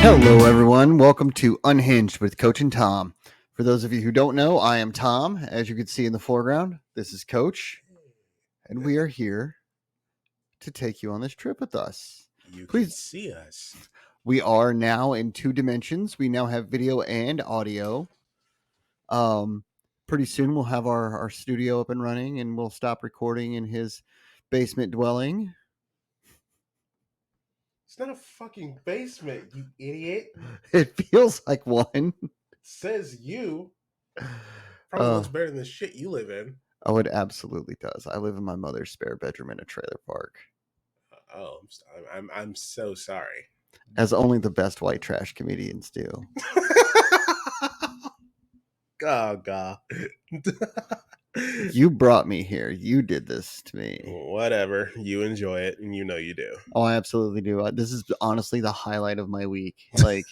Hello, everyone. Welcome to Unhinged with Coach and Tom. For those of you who don't know, I am Tom. As you can see in the foreground, this is Coach, and we are here to take you on this trip with us. You Please can see us. We are now in 2 dimensions. We now have video and audio. Pretty soon we'll have our studio up and running, and we'll stop recording in his basement dwelling. It's not a fucking basement, you idiot. It feels like one. Says you. Probably looks better than the shit you live in. Oh, it absolutely does. I live in my mother's spare bedroom in a trailer park. Oh, I'm so sorry. As only the best white trash comedians do. Oh, God. You brought me here. You did this to me. Whatever. You enjoy it, and you know you do. Oh, I absolutely do. This is honestly the highlight of my week. Like,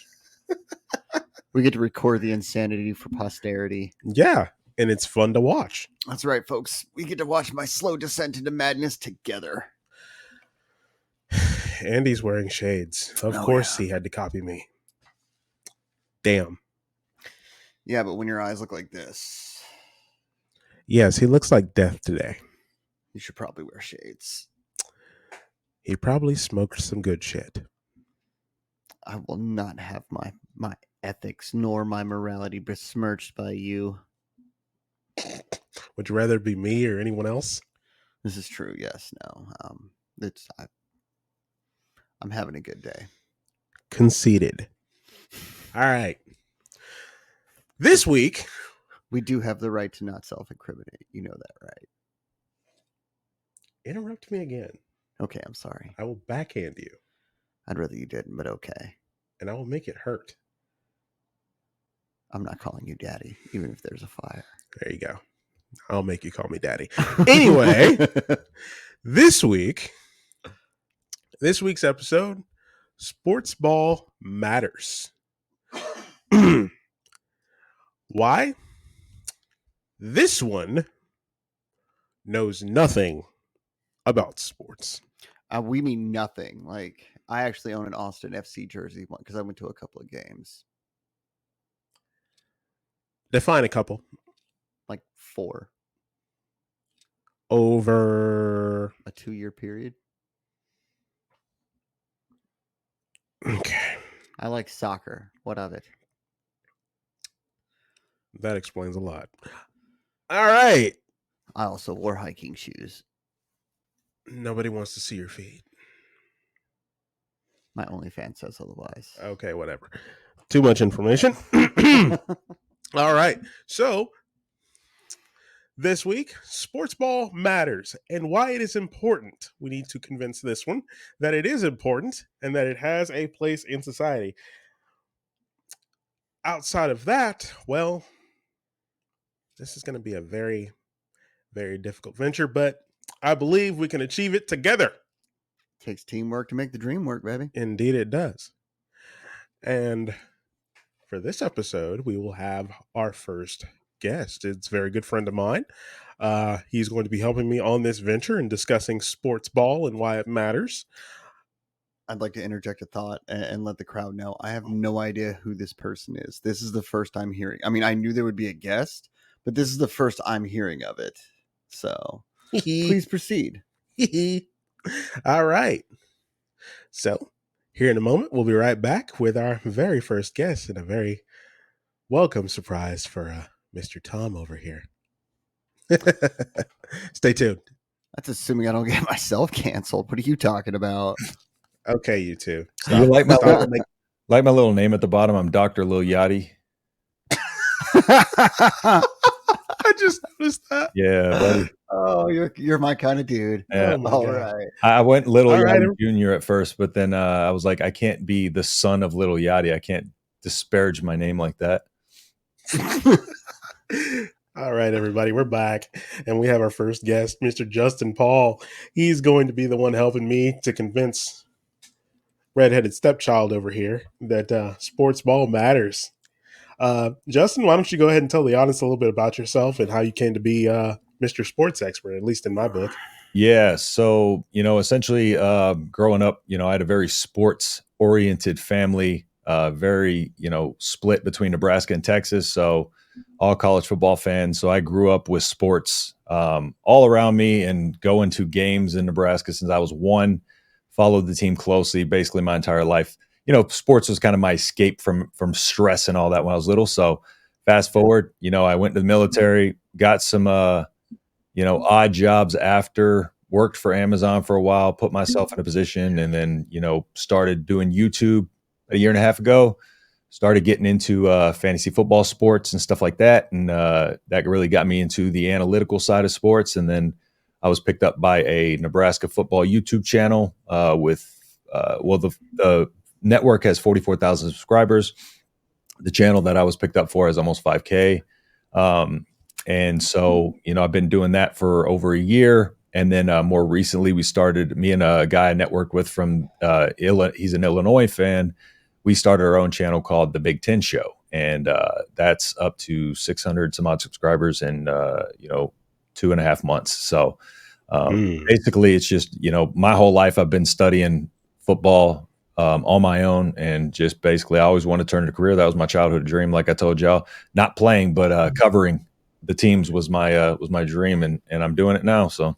we get to record the insanity for posterity. Yeah, and it's fun to watch. That's right, folks. We get to watch my slow descent into madness together. Andy's wearing shades. Of course he had to copy me. Damn. Yeah, but when your eyes look like this. Yes, he looks like death today. You should probably wear shades. He probably smoked some good shit. I will not have my ethics nor my morality besmirched by you. Would you rather be me or anyone else? This is true. Yes. No. I'm having a good day. Conceded. All right. This week, we do have the right to not self-incriminate. You know that, right? Interrupt me again. Okay, I'm sorry. I will backhand you. I'd rather you didn't, but okay. And I will make it hurt. I'm not calling you daddy, even if there's a fire. There you go. I'll make you call me daddy. Anyway, this week's episode, Sports Ball Matters. Why? This one knows nothing about sports. We mean nothing. Like, I actually own an Austin FC jersey because I went to a couple of games. Define a couple. Like 4. Over a 2-year period. Okay. I like soccer. What of it? That explains a lot. All right. I also wore hiking shoes. Nobody wants to see your feet. My OnlyFans says otherwise. Okay, whatever. Too much information. All right. So, this week, sports ball matters and why it is important. We need to convince this one that it is important and that it has a place in society. Outside of that, well, this is going to be a very, very difficult venture, but I believe we can achieve it together. Takes teamwork to make the dream work, baby. Indeed it does. And for this episode, we will have our first guest. It's a very good friend of mine. He's going to be helping me on this venture and discussing sports ball and why it matters. I'd like to interject a thought and let the crowd know. I have no idea who this person is. This is the first I'm hearing. I mean, I knew there would be a guest, but this is the first I'm hearing of it. So please proceed. All right. So here in a moment, we'll be right back with our very first guest and a very welcome surprise for Mr. Tom over here. Stay tuned. That's assuming I don't get myself canceled. What are you talking about? Okay, you two. Stop. You like my little name at the bottom? I'm Dr. Lil Yachty. I just noticed that. Yeah, buddy. Oh, you're my kind of dude. Yeah. Oh all right. I went Little Yachty Jr. at first, but then I was like, I can't be the son of Little Yachty. I can't disparage my name like that. All right, everybody, we're back, and we have our first guest, Mr. Justin Paul. He's going to be the one helping me to convince redheaded stepchild over here that sports ball matters. Justin, why don't you go ahead and tell the audience a little bit about yourself and how you came to be Mr. Sports Expert, at least in my book. Yeah, so, essentially growing up, I had a very sports-oriented family. very, split between Nebraska and Texas. So all college football fans. So I grew up with sports all around me and going to games in Nebraska since I was 1, followed the team closely basically my entire life. Sports was kind of my escape from stress and all that when I was little. So fast forward, I went to the military, got some, odd jobs after, worked for Amazon for a while, put myself in a position, and then, started doing YouTube a year and a half ago, started getting into fantasy football sports and stuff like that. And that really got me into the analytical side of sports. And then I was picked up by a Nebraska football YouTube channel the network has 44,000 subscribers. The channel that I was picked up for is almost 5K. And so, I've been doing that for over a year. And then more recently, we started, me and a guy I networked with from he's an Illinois fan. We started our own channel called The Big Ten Show. And that's up to 600 some odd subscribers in, 2.5 months. So basically, it's just, my whole life I've been studying football on my own, and just basically I always wanted to turn it a career. That was my childhood dream. Like I told y'all, not playing, but covering the teams was my dream, and I'm doing it now. So.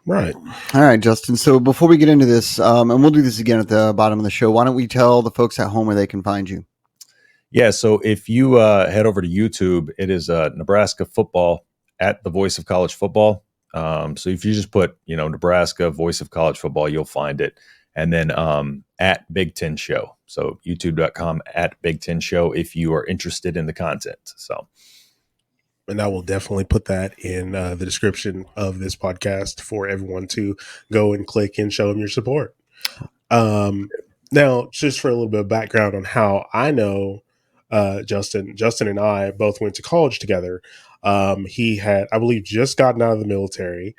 Right. All right, Justin. So before we get into this, and we'll do this again at the bottom of the show, why don't we tell the folks at home where they can find you? Yeah. So if you head over to YouTube, it is Nebraska football at the Voice of College Football. So if you just put, Nebraska Voice of College Football, you'll find it. And then at Big Ten Show. So youtube.com at Big Ten Show if you are interested in the content. So. And I will definitely put that in the description of this podcast for everyone to go and click and show them your support. Now, just for a little bit of background on how I know Justin and I both went to college together. He had, I believe, just gotten out of the military.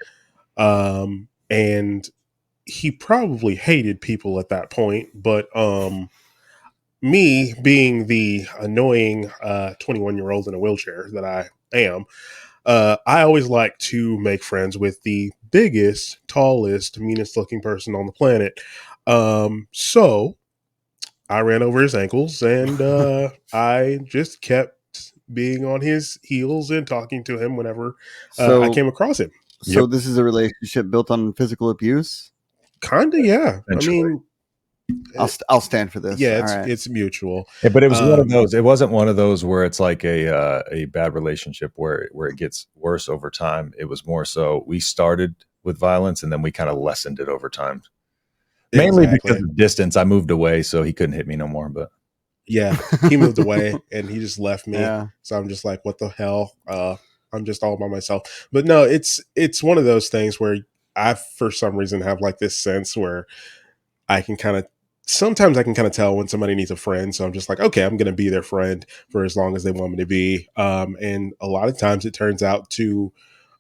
And he probably hated people at that point, but me being the annoying 21-year-old in a wheelchair that I am, I always like to make friends with the biggest, tallest, meanest looking person on the planet. So I ran over his ankles, and I just kept being on his heels and talking to him whenever I came across him. So this is a relationship built on physical abuse? Kind of, yeah. I mean, I'll stand for this. Yeah, it's mutual. Yeah, but it was one of those. It wasn't one of those where it's like a bad relationship where it gets worse over time. It was more so we started with violence and then we kind of lessened it over time. Mainly because of distance. I moved away, so he couldn't hit me no more. But yeah, he moved away and he just left me. Yeah. So I'm just like, what the hell? I'm just all by myself. But no, it's one of those things where I, for some reason, have like this sense where sometimes I can kind of tell when somebody needs a friend. So I'm just like, okay, I'm going to be their friend for as long as they want me to be. And a lot of times it turns out to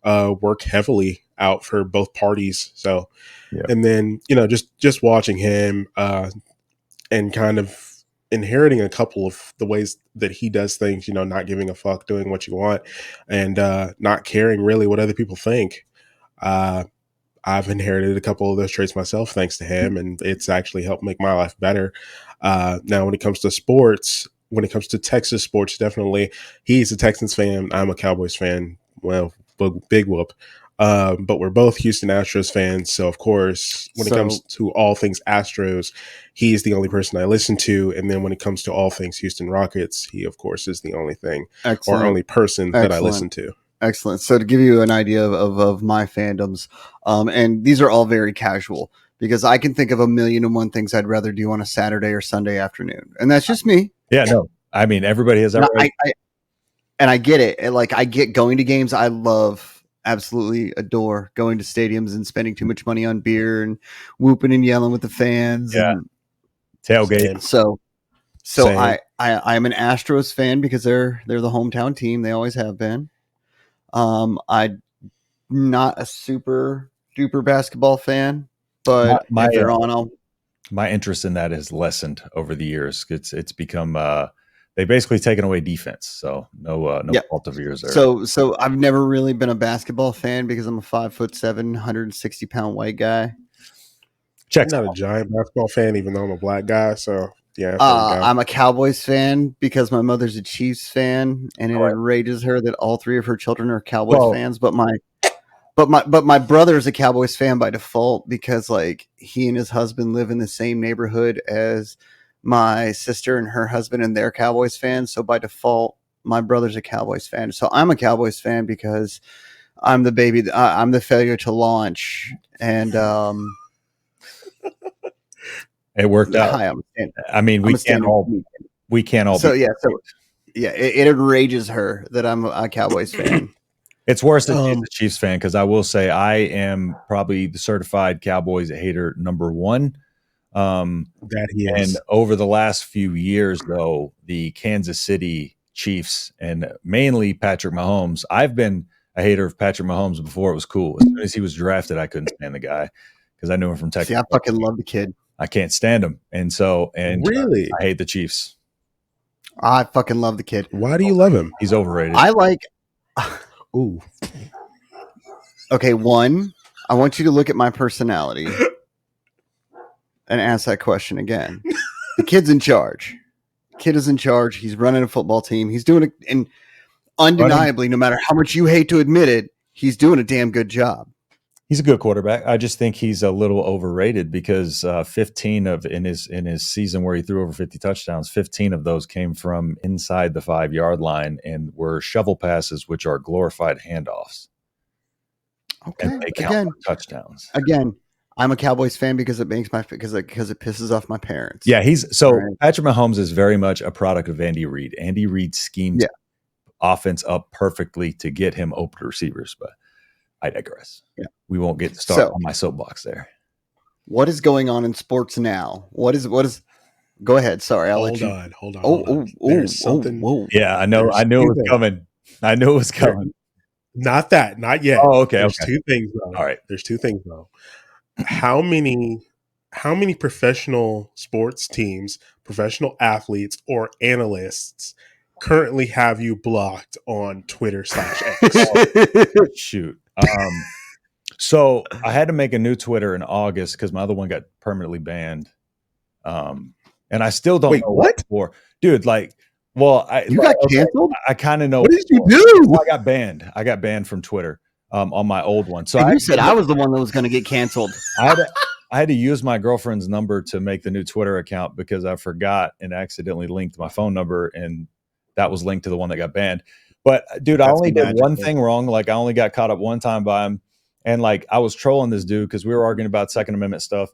work heavily out for both parties. So, yeah. And then, just watching him and kind of inheriting a couple of the ways that he does things, not giving a fuck, doing what you want, and not caring really what other people think. I've inherited a couple of those traits myself, thanks to him, and it's actually helped make my life better. Now, when it comes to sports, when it comes to Texas sports, definitely he's a Texans fan. I'm a Cowboys fan. Well, big whoop. But we're both Houston Astros fans. So, of course, when it comes to all things Astros, he's the only person I listen to. And then when it comes to all things Houston Rockets, he, of course, is the only thing or only person that I listen to. Excellent. So to give you an idea of my fandoms, and these are all very casual because I can think of 1,000,001 things I'd rather do on a Saturday or Sunday afternoon. And that's just me. Yeah, no. I mean, everybody has that right. And I get it. Like, I get going to games. I absolutely adore going to stadiums and spending too much money on beer and whooping and yelling with the fans. Yeah. And tailgate. So I'm an Astros fan because they're the hometown team. They always have been. I'm not a super duper basketball fan, but if they're on, my interest in that has lessened over the years. It's become they basically taken away defense, so no fault of yours there. So I've never really been a basketball fan because I'm a 5'7", 160-pound white guy. I'm Checks not a out. giant basketball fan, even though I'm a black guy. So yeah, there we go. I'm a Cowboys fan because my mother's a Chiefs fan, and it All right. enrages her that all three of her children are Cowboys Well, fans. But my brother is a Cowboys fan by default because like he and his husband live in the same neighborhood as my sister and her husband, and they're Cowboys fans. So by default, my brother's a Cowboys fan. So I'm a Cowboys fan because I'm the baby. I'm the failure to launch, and it worked out. hi, I'm a stand. I mean, I'm a stand-up comedian. we can't all So be. yeah, it enrages her that I'm a Cowboys fan. It's worse that she's Um, a Chiefs fan because I will say I am probably the certified Cowboys hater number one. that he And is. over the last few years, though, the Kansas City Chiefs and mainly Patrick Mahomes, I've been a hater of Patrick Mahomes before it was cool. As soon as he was drafted, I couldn't stand the guy because I knew him from Texas. See, I fucking love the kid. I can't stand him, and Really? I hate the Chiefs. I fucking love the kid. Why do you love him? He's overrated. I like. Ooh, Okay, one, I want you to look at my personality and ask that question again. The kid's in charge. Kid is in charge. He's running a football team. He's doing it, and undeniably, no matter how much you hate to admit it, he's doing a damn good job. He's a good quarterback. I just think he's a little overrated because 15 of in his season where he threw over 50 touchdowns, 15 of those came from inside the 5-yard line and were shovel passes, which are glorified handoffs. Okay, And they count for touchdowns. Again, I'm a Cowboys fan because it makes because it pisses off my parents. Yeah, Right. Patrick Mahomes is very much a product of Andy Reid. Andy Reid schemes offense up perfectly to get him open receivers, but I digress. Yeah. We won't get started on my soapbox there. What is going on in sports now? What is go ahead. Sorry, I'll let you. hold on. There's something. Yeah, I know. I knew it was coming. I knew it was coming. Not yet. Oh, okay. There's okay. two things though. All right. There's two things though. How many professional sports teams, professional athletes, or analysts currently have you blocked on Twitter /X? Shoot. So I had to make a new Twitter in August because my other one got permanently banned. And I still don't know what for, dude. Like, well, you got canceled. I kind of know. What did you do? I got banned. I got banned from Twitter on my old one. So you said I was the one that was going to get canceled. I had to use my girlfriend's number to make the new Twitter account because I forgot and accidentally linked my phone number, and that was linked to the one that got banned. But dude, I only did one thing wrong. Like I only got caught up one time by him, and like I was trolling this dude because we were arguing about Second Amendment stuff,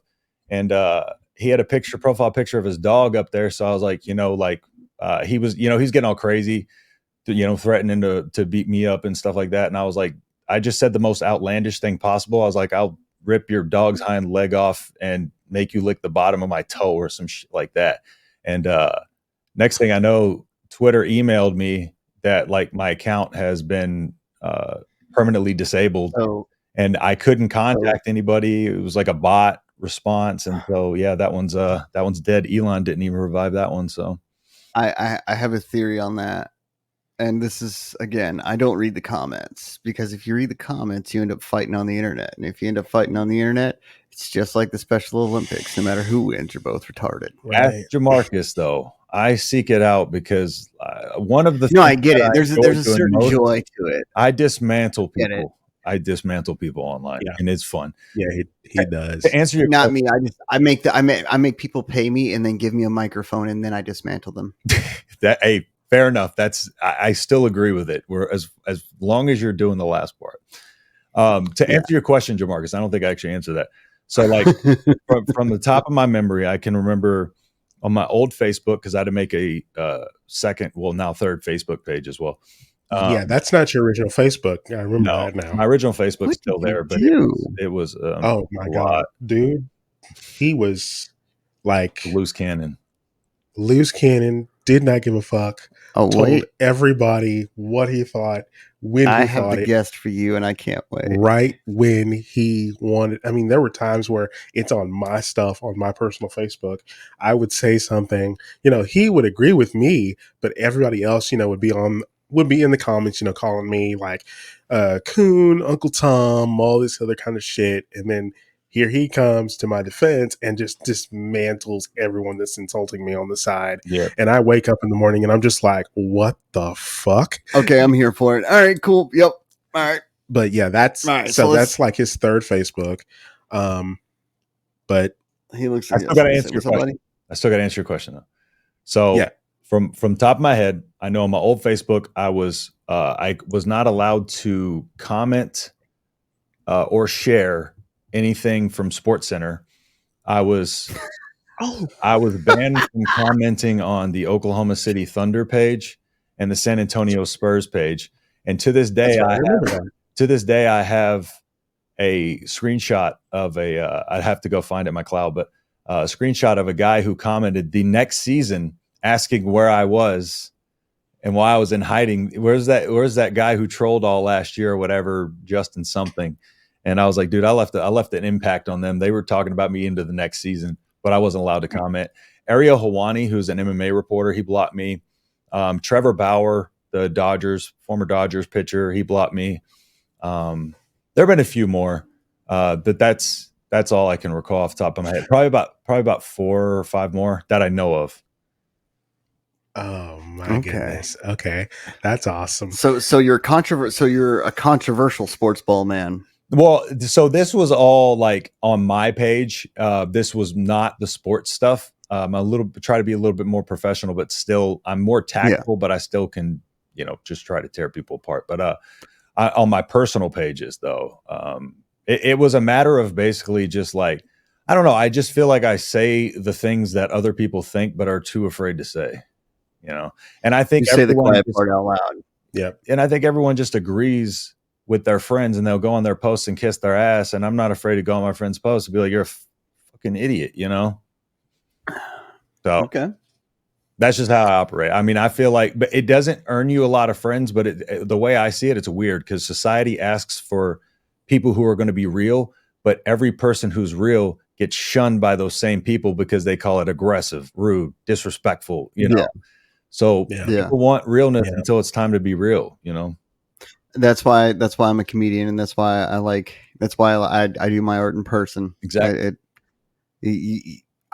and he had a profile picture of his dog up there. So I was like, he was, he's getting all crazy, threatening to beat me up and stuff like that. And I was like, I just said the most outlandish thing possible. I was like, I'll rip your dog's hind leg off and make you lick the bottom of my toe or some shit like that. And next thing I know, Twitter emailed me that like my account has been permanently disabled, and I couldn't contact anybody. It was like a bot response, and so yeah, that one's dead. Elon didn't even revive that one. So I have a theory on that. And this is, again, I don't read the comments because if you read the comments, you end up fighting on the internet. And if you end up fighting on the internet, it's just like the Special Olympics. No matter who wins, you're both retarded. Right. Ask Jamarcus, though. I seek it out because one of the no, I get it. There's a certain joy to it. I dismantle people. I dismantle people online, and it's fun. Yeah, he does. To answer your not question, me. I make people pay me and then give me a microphone and then I dismantle them. Hey, fair enough. I still agree with it. We're as long as you're doing the last part. To answer your question, Jamarcus, I don't think I actually answered that. So like from the top of my memory, I can remember on my old Facebook, because I had to make a second, well now third Facebook page as well. Yeah, that's not your original Facebook. I remember that now. My original Facebook's still there, but it was oh my god, dude, he was like loose cannon. Did not give a fuck. Told everybody what he thought when I he have thought the it. guest for you, and I can't wait. Right when he wanted. I mean, there were times where it's on my stuff on my personal Facebook. I would say something, he would agree with me, but everybody else, would be in the comments, calling me like Coon, Uncle Tom, all this other kind of shit. And then Here he comes to my defense and just dismantles everyone that's insulting me on the side. Yeah. And I wake up in the morning and I'm just like, what the fuck? Okay, I'm here for it. All right, cool. Yep. All right. But yeah, that's All right, so so that's like his third Facebook. But he looks I like still got to answer your What's up, question. buddy? I still got to answer your question though. So yeah, from top of my head, I know on my old Facebook, I was not allowed to comment or share anything from Sports Center. I was banned from commenting on the Oklahoma City Thunder page and the San Antonio Spurs page. And to this day, I have a screenshot of I'd have to go find it in my cloud, but a screenshot of a guy who commented the next season asking where I was and why I was in hiding. Where's that guy who trolled all last year or whatever, Justin something? And I was like, dude, I left an impact on them. They were talking about me into the next season, but I wasn't allowed to comment. Ariel Hawani, who's an MMA reporter, he blocked me. Trevor Bauer, the former Dodgers pitcher, he blocked me. There have been a few more, but that's all I can recall off the top of my head. Probably about 4 or 5 more that I know of. oh my goodness. Okay, that's awesome. So you're a controversial sports ball man. Well, so this was all like on my page. This was not the sports stuff. Try to be a little bit more professional, but still I'm more tactful, but I still can, just try to tear people apart. But on my personal pages though, it was a matter of basically just like, I don't know. I just feel like I say the things that other people think, but are too afraid to say, and I think you say the quiet part out loud. Yeah. And I think everyone just agrees with their friends and they'll go on their posts and kiss their ass. And I'm not afraid to go on my friend's post and be like, you're a fucking idiot, So okay. That's just how I operate. I mean, I feel like, but it doesn't earn you a lot of friends, but the way I see it, it's weird because society asks for people who are going to be real, but every person who's real gets shunned by those same people because they call it aggressive, rude, disrespectful, So people want realness until it's time to be real, That's why I'm a comedian, and that's why I do my art in person. Exactly.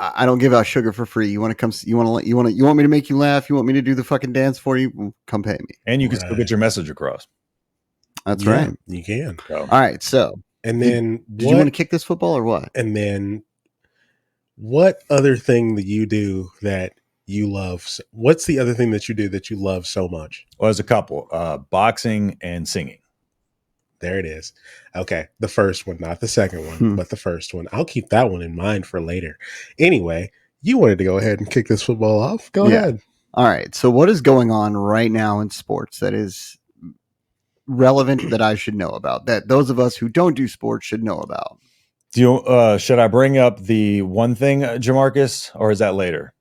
I don't give out sugar for free. You want to come? You want me to make you laugh? You want me to do the fucking dance for you? Well, come pay me. And you can still get your message across. That's right. You can. So. All right. So, and then did you want to kick this football or what? And then, what other thing that you do that you love? What's the other thing that you do that you love so much? Well, there's a couple: boxing and singing. There it is. Okay. The first one, not the second one, but the first one. I'll keep that one in mind for later. Anyway, you wanted to go ahead and kick this football off. Go ahead. All right. So what is going on right now in sports that is relevant that I should know about, that those of us who don't do sports should know about? Do you, should I bring up the one thing, Jamarcus, or is that later?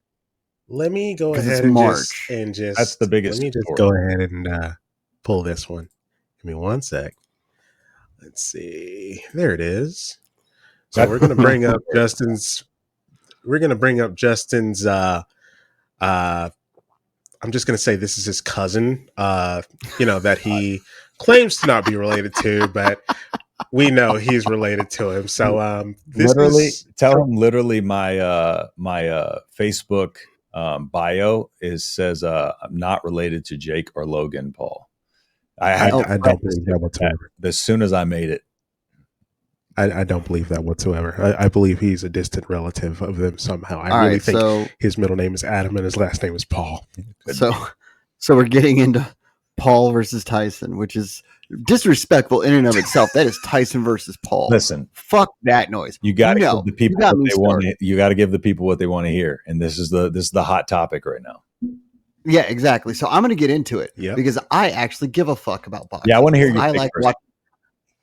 Let me go ahead and just that's the biggest. Let me just go ahead and pull this one. Give me one sec. Let's see. There it is. So we're going to bring up Justin's. We're going to bring up Justin's. I'm just going to say this is his cousin. That he claims to not be related to, but we know he's related to him. So tell him literally my Facebook bio says I'm not related to Jake or Logan Paul. I don't believe that whatsoever. As soon as I made it, I don't believe that whatsoever. I believe he's a distant relative of them somehow. I really think his middle name is Adam and his last name is Paul. So we're getting into Paul versus Tyson, which is disrespectful in and of itself. That is Tyson versus Paul. Listen, fuck that noise. You got to give the people what they want. You got to give the people what they want to hear, and this is the hot topic right now. Yeah, exactly. So I'm going to get into it because I actually give a fuck about boxing. Yeah, I want to hear you.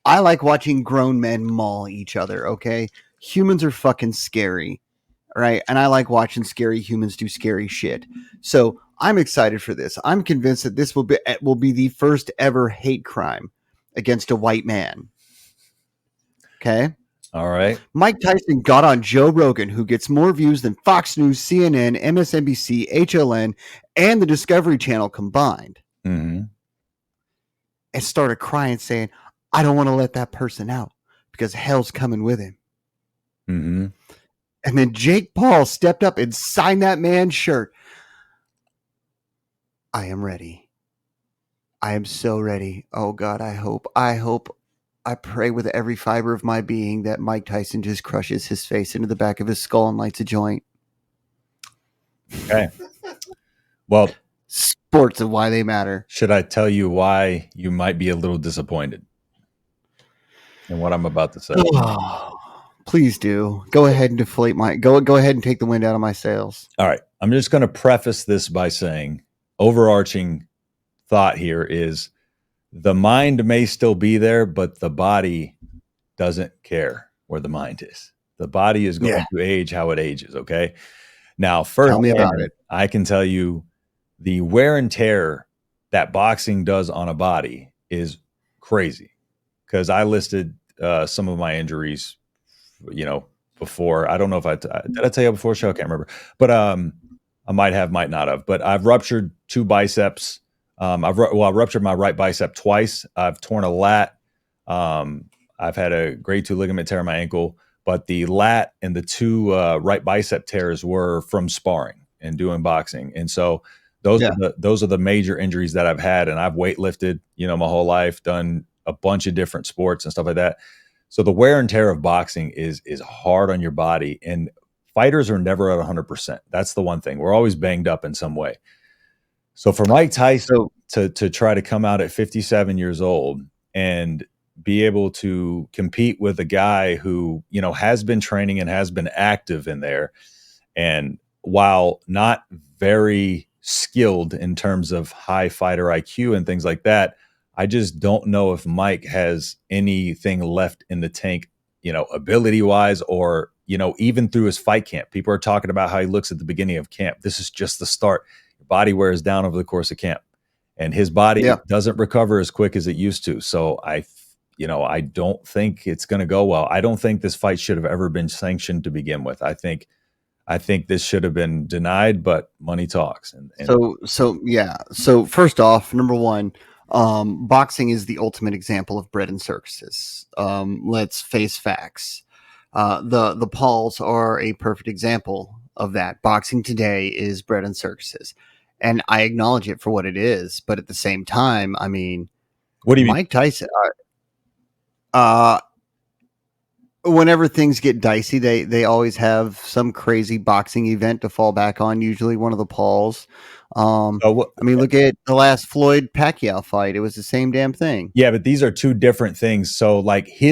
I like watching grown men maul each other. Okay, humans are fucking scary, right? And I like watching scary humans do scary shit. So I'm excited for this. I'm convinced that this will be the first ever hate crime against a white man. Okay. All right. Mike Tyson got on Joe Rogan, who gets more views than Fox News, CNN, MSNBC, HLN, and the Discovery Channel combined. Mm-hmm. And started crying, saying, I don't want to let that person out because hell's coming with him. Mm-hmm. And then Jake Paul stepped up and signed that man's shirt. I am ready. I am so ready. Oh God, I pray with every fiber of my being that Mike Tyson just crushes his face into the back of his skull and lights a joint. Okay. Well, Sports and why they matter. should I tell you why you might be a little disappointed in what I'm about to say? Oh, please do. Go ahead and deflate my go ahead and take the wind out of my sails. All right. I'm just going to preface this by saying overarching thought here is the mind may still be there, but the body doesn't care where the mind is. The body is going Yeah. to age how it ages. Okay. Now, Tell me about firsthand, it. I can tell you the wear and tear that boxing does on a body is crazy. Because I listed some of my injuries, before. I don't know if did I tell you before the show? I can't remember, but I might have, might not have. But I've ruptured two biceps. I ruptured my right bicep twice. I've torn a lat. I've had a grade 2 ligament tear in my ankle, but the lat and the two right bicep tears were from sparring and doing boxing, and so those are the major injuries that I've had. And I've weightlifted, my whole life, done a bunch of different sports and stuff like that. So the wear and tear of boxing is hard on your body, and fighters are never at 100%. That's the one thing. We're always banged up in some way. So for Mike Tyson to try to come out at 57 years old and be able to compete with a guy who, has been training and has been active in there, and while not very skilled in terms of high fighter IQ and things like that, I just don't know if Mike has anything left in the tank, ability wise, or, even through his fight camp. People are talking about how he looks at the beginning of camp. This is just the start. Your body wears down over the course of camp, and his body doesn't recover as quick as it used to. So I don't think it's going to go well. I don't think this fight should have ever been sanctioned to begin with. I think this should have been denied, but money talks. So first off, number one, boxing is the ultimate example of bread and circuses. Let's face facts. The Pauls are a perfect example of that. Boxing today is bread and circuses, and I acknowledge it for what it is. But at the same time, I mean, what do you mean? Mike Tyson. Whenever things get dicey, they always have some crazy boxing event to fall back on. Usually one of the Pauls. I mean, look at the last Floyd Pacquiao fight. It was the same damn thing. Yeah, but these are two different things. So like he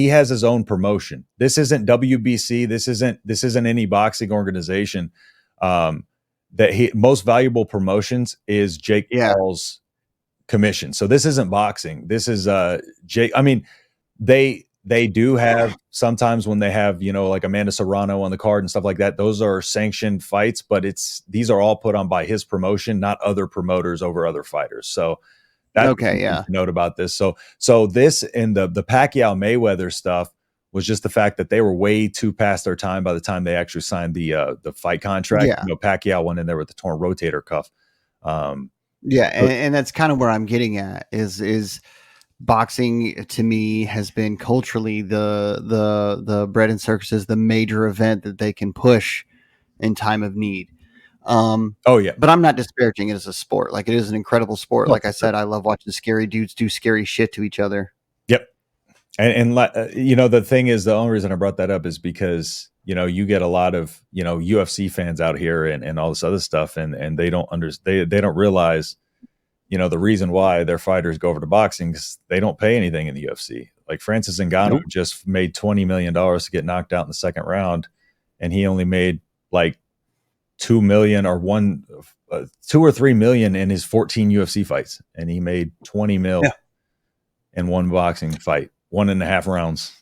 has his own promotion. This isn't WBC. This isn't any boxing organization. Most valuable promotions is Jake Paul's commission. So this isn't boxing. This is Jake. I mean, they do have sometimes when they have, like Amanda Serrano on the card and stuff like that, those are sanctioned fights, but these are all put on by his promotion, not other promoters over other fighters. So that's note about this. So this and the Pacquiao Mayweather stuff was just the fact that they were way too past their time by the time they actually signed the fight contract. Yeah. Pacquiao went in there with the torn rotator cuff. And that's kind of where I'm getting at is boxing to me has been culturally the bread and circuses, the major event that they can push in time of need. But I'm not disparaging it as a sport. Like, it is an incredible sport. Like I said, I love watching scary dudes do scary shit to each other. Yep. And the thing is, the only reason I brought that up is because, you get a lot of, UFC fans out here and all this other stuff, and they don't understand, they don't realize, the reason why their fighters go over to boxing is they don't pay anything in the UFC. Like Francis Ngannou just made $20 million to get knocked out in the second round, and he only made like 2 million or 2 or 3 million in his 14 UFC fights, and he made 20 mil in one boxing fight, 1.5 rounds.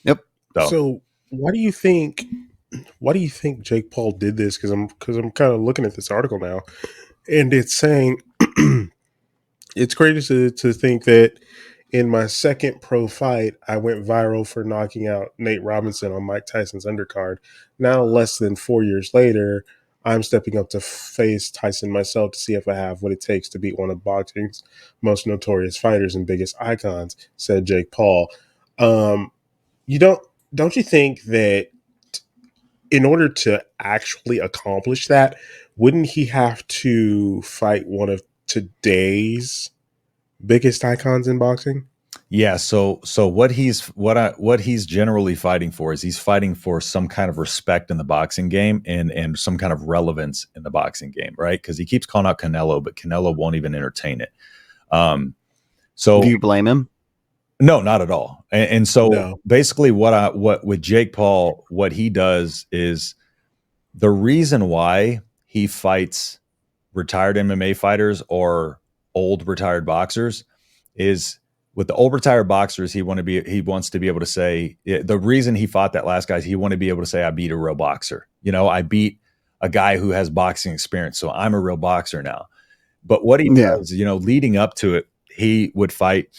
Yep. So why do you think Jake Paul did this? Because I'm kind of looking at this article now, and it's saying it's crazy to think that in my second pro fight, I went viral for knocking out Nate Robinson on Mike Tyson's undercard. Now, less than 4 years later, I'm stepping up to face Tyson myself to see if I have what it takes to beat one of boxing's most notorious fighters and biggest icons, said Jake Paul. don't you think that in order to actually accomplish that, wouldn't he have to fight one of today's biggest icons in boxing? Yeah, so what he's generally fighting for is he's fighting for some kind of respect in the boxing game and some kind of relevance in the boxing game, right? Because he keeps calling out Canelo, but Canelo won't even entertain it. Um, Do so you blame him? no, not at all. And so No. basically, what with Jake Paul, what he does is the reason why he fights retired MMA fighters or old retired boxers is with the old retired boxers, he wants to be able to say the reason he fought that last guy is he wanted to be able to say I beat a real boxer. You know, I beat a guy who has boxing experience, so I'm a real boxer now. But what he Yeah. does, leading up to it, he would fight,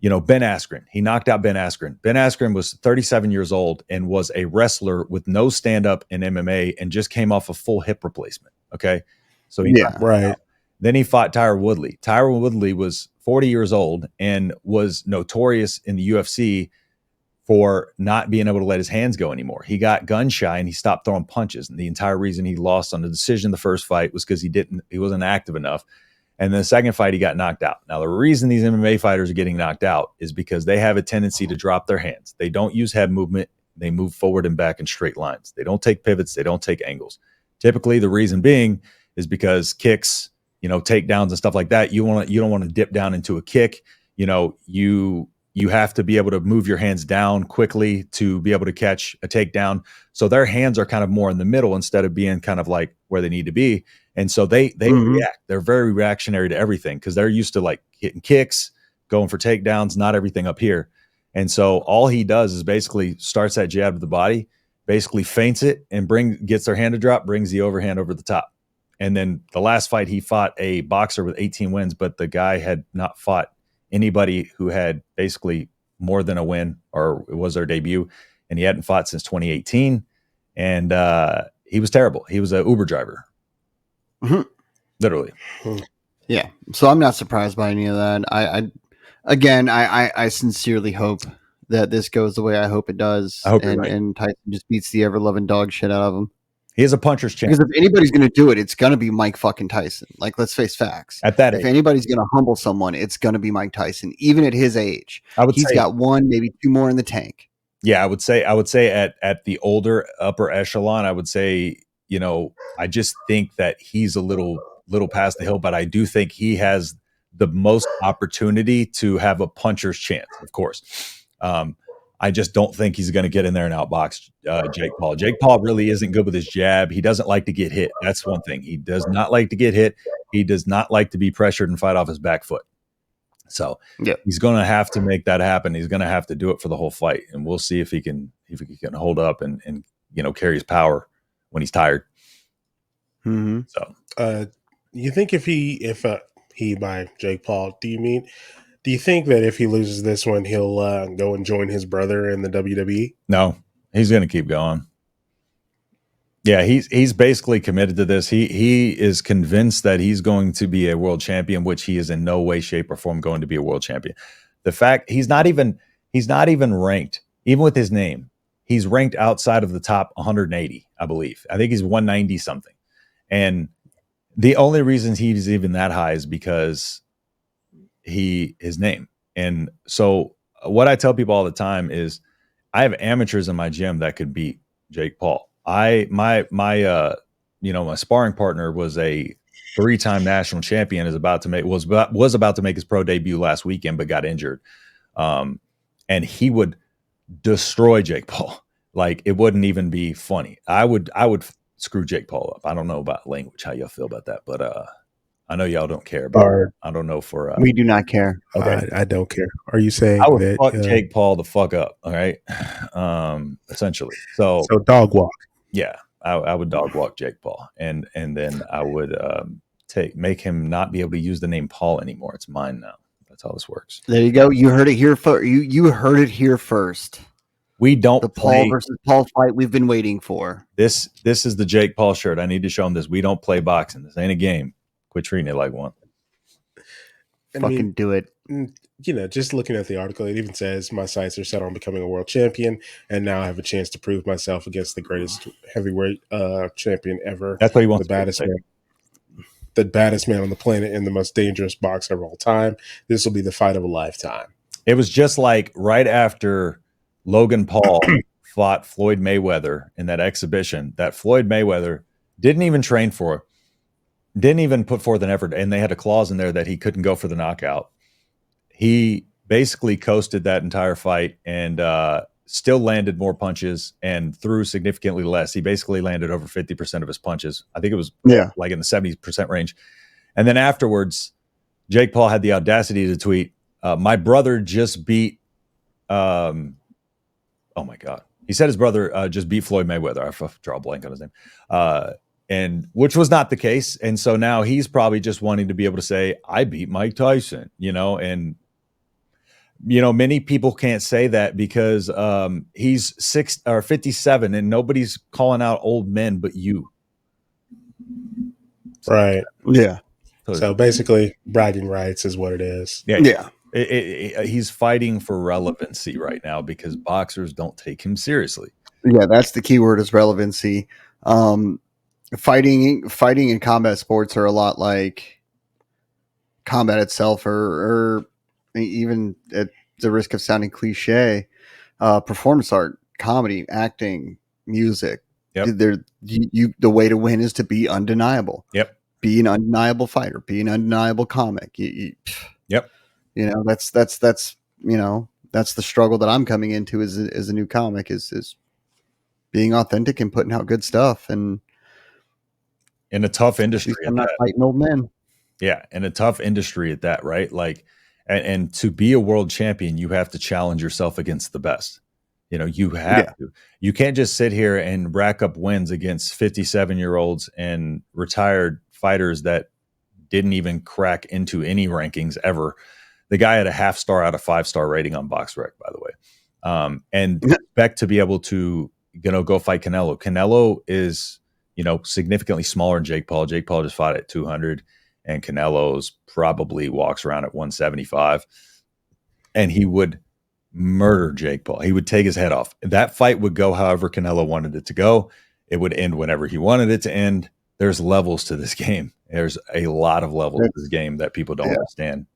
Ben Askren. He knocked out Ben Askren. Ben Askren was 37 years old and was a wrestler with no stand up in MMA and just came off a full hip replacement. Okay. So he knocked Yeah. him Right. out. Then he fought Tyron Woodley. Tyron Woodley was 40 years old and was notorious in the UFC for not being able to let his hands go anymore. He got gun shy and he stopped throwing punches. And the entire reason he lost on the decision the first fight was because he wasn't active enough. And the second fight, he got knocked out. Now, the reason these MMA fighters are getting knocked out is because they have a tendency to drop their hands. They don't use head movement. They move forward and back in straight lines. They don't take pivots. They don't take angles. Typically, the reason being is because kicks, takedowns and stuff like that. You don't want to dip down into a kick. You have to be able to move your hands down quickly to be able to catch a takedown. So their hands are kind of more in the middle instead of being kind of like where they need to be. And so they react. They're very reactionary to everything because they're used to like hitting kicks, going for takedowns, not everything up here. And so all he does is basically starts that jab to the body, basically feints it and gets their hand to drop, brings the overhand over the top. And then the last fight, he fought a boxer with 18 wins, but the guy had not fought anybody who had basically more than a win, or it was their debut, and he hadn't fought since 2018. And he was terrible. He was an Uber driver. Mhm. Literally. Yeah. So I'm not surprised by any of that. I sincerely hope that this goes the way I hope it does. I hope you're right. And Tyson just beats the ever loving dog shit out of him. He has a puncher's chance. Because if anybody's going to do it, it's going to be Mike fucking Tyson. Like, let's face facts. At that if age. anybody's going to humble someone, it's going to be Mike Tyson, even at his age. He's got one, maybe two more in the tank. Yeah, I would say at the older upper echelon, I would say, I just think that he's a little past the hill, but I do think he has the most opportunity to have a puncher's chance, of course. I just don't think he's going to get in there and outbox Jake Paul. Jake Paul really isn't good with his jab. He doesn't like to get hit. That's one thing. He does not like to get hit. He does not like to be pressured and fight off his back foot. So he's going to have to make that happen. He's going to have to do it for the whole fight, and we'll see if he can hold up and carry his power when he's tired. Mm-hmm. So, you think if he by Jake Paul, do you think that if he loses this one, he'll go and join his brother in the WWE? No, he's going to keep going. Yeah, he's basically committed to this. He is convinced that he's going to be a world champion, which he is in no way, shape, or form going to be a world champion. The fact he's not even ranked, even with his name, he's ranked outside of the top 180, I believe. I think he's 190 something. And the only reason he's even that high is because his name. And so what I tell people all the time is I have amateurs in my gym that could beat Jake Paul. My sparring partner was a 3-time national champion, was about to make his pro debut last weekend, but got injured. And he would destroy Jake Paul. Like, it wouldn't even be funny. I would screw Jake Paul up. I don't know about language, how y'all feel about that, but I know y'all don't care, but I don't know for we do not care. Okay, I don't care. Are you saying I would that fuck Jake Paul the fuck up? All right, essentially. So dog walk. Yeah, I would dog walk Jake Paul, and then I would make him not be able to use the name Paul anymore. It's mine now. That's how this works. There you go. You heard it here first. You heard it here first. We don't the Paul versus Paul fight we've been waiting for. This is the Jake Paul shirt. I need to show him this. We don't play boxing. This ain't a game. Quit treating it like one. And I mean, Fucking do it. just looking at the article, it even says my sights are set on becoming a world champion, and now I have a chance to prove myself against the greatest heavyweight champion ever, That's what he the wants to be able to baddest say. man, the baddest man on the planet, and the most dangerous boxer of all time. This will be the fight of a lifetime. It was just like right after Logan Paul fought Floyd Mayweather in that exhibition that Floyd Mayweather didn't even train for, didn't even put forth an effort, and they had a clause in there that he couldn't go for the knockout. He basically coasted that entire fight and still landed more punches and threw significantly less. He basically landed over 50% of his punches. I think it was like in the 70% range. And then afterwards, Jake Paul had the audacity to tweet, my brother just beat, oh my God. He said his brother just beat Floyd Mayweather. I draw a blank on his name. And which was not the case. And so now he's probably just wanting to be able to say, I beat Mike Tyson, and many people can't say that because he's 57 and nobody's calling out old men but you. Right. Yeah. So basically, bragging rights is what it is. Yeah. He's fighting for relevancy right now because boxers don't take him seriously. Yeah, that's the key word is relevancy. Fighting in combat sports are a lot like combat itself, or even at the risk of sounding cliche, performance art, comedy, acting, music. Yep. The way to win is to be undeniable. Yep. Be an undeniable fighter. Be an undeniable comic. Yep. That's that's the struggle that I'm coming into as a new comic is being authentic and putting out good stuff, and in a tough industry. I'm not fighting old men. Yeah, in a tough industry at that, right? Like, and to be a world champion, you have to challenge yourself against the best. You have to. You can't just sit here and rack up wins against 57-year-olds and retired fighters that didn't even crack into any rankings ever. The guy had a 0.5 star out of 5-star rating on BoxRec, by the way. And expect to be able to, go fight Canelo. Canelo is, significantly smaller than Jake Paul. Jake Paul just fought at 200, and Canelo's probably walks around at 175. And he would murder Jake Paul. He would take his head off. That fight would go however Canelo wanted it to go. It would end whenever he wanted it to end. There's levels to this game. There's a lot of levels to this game that people don't understand.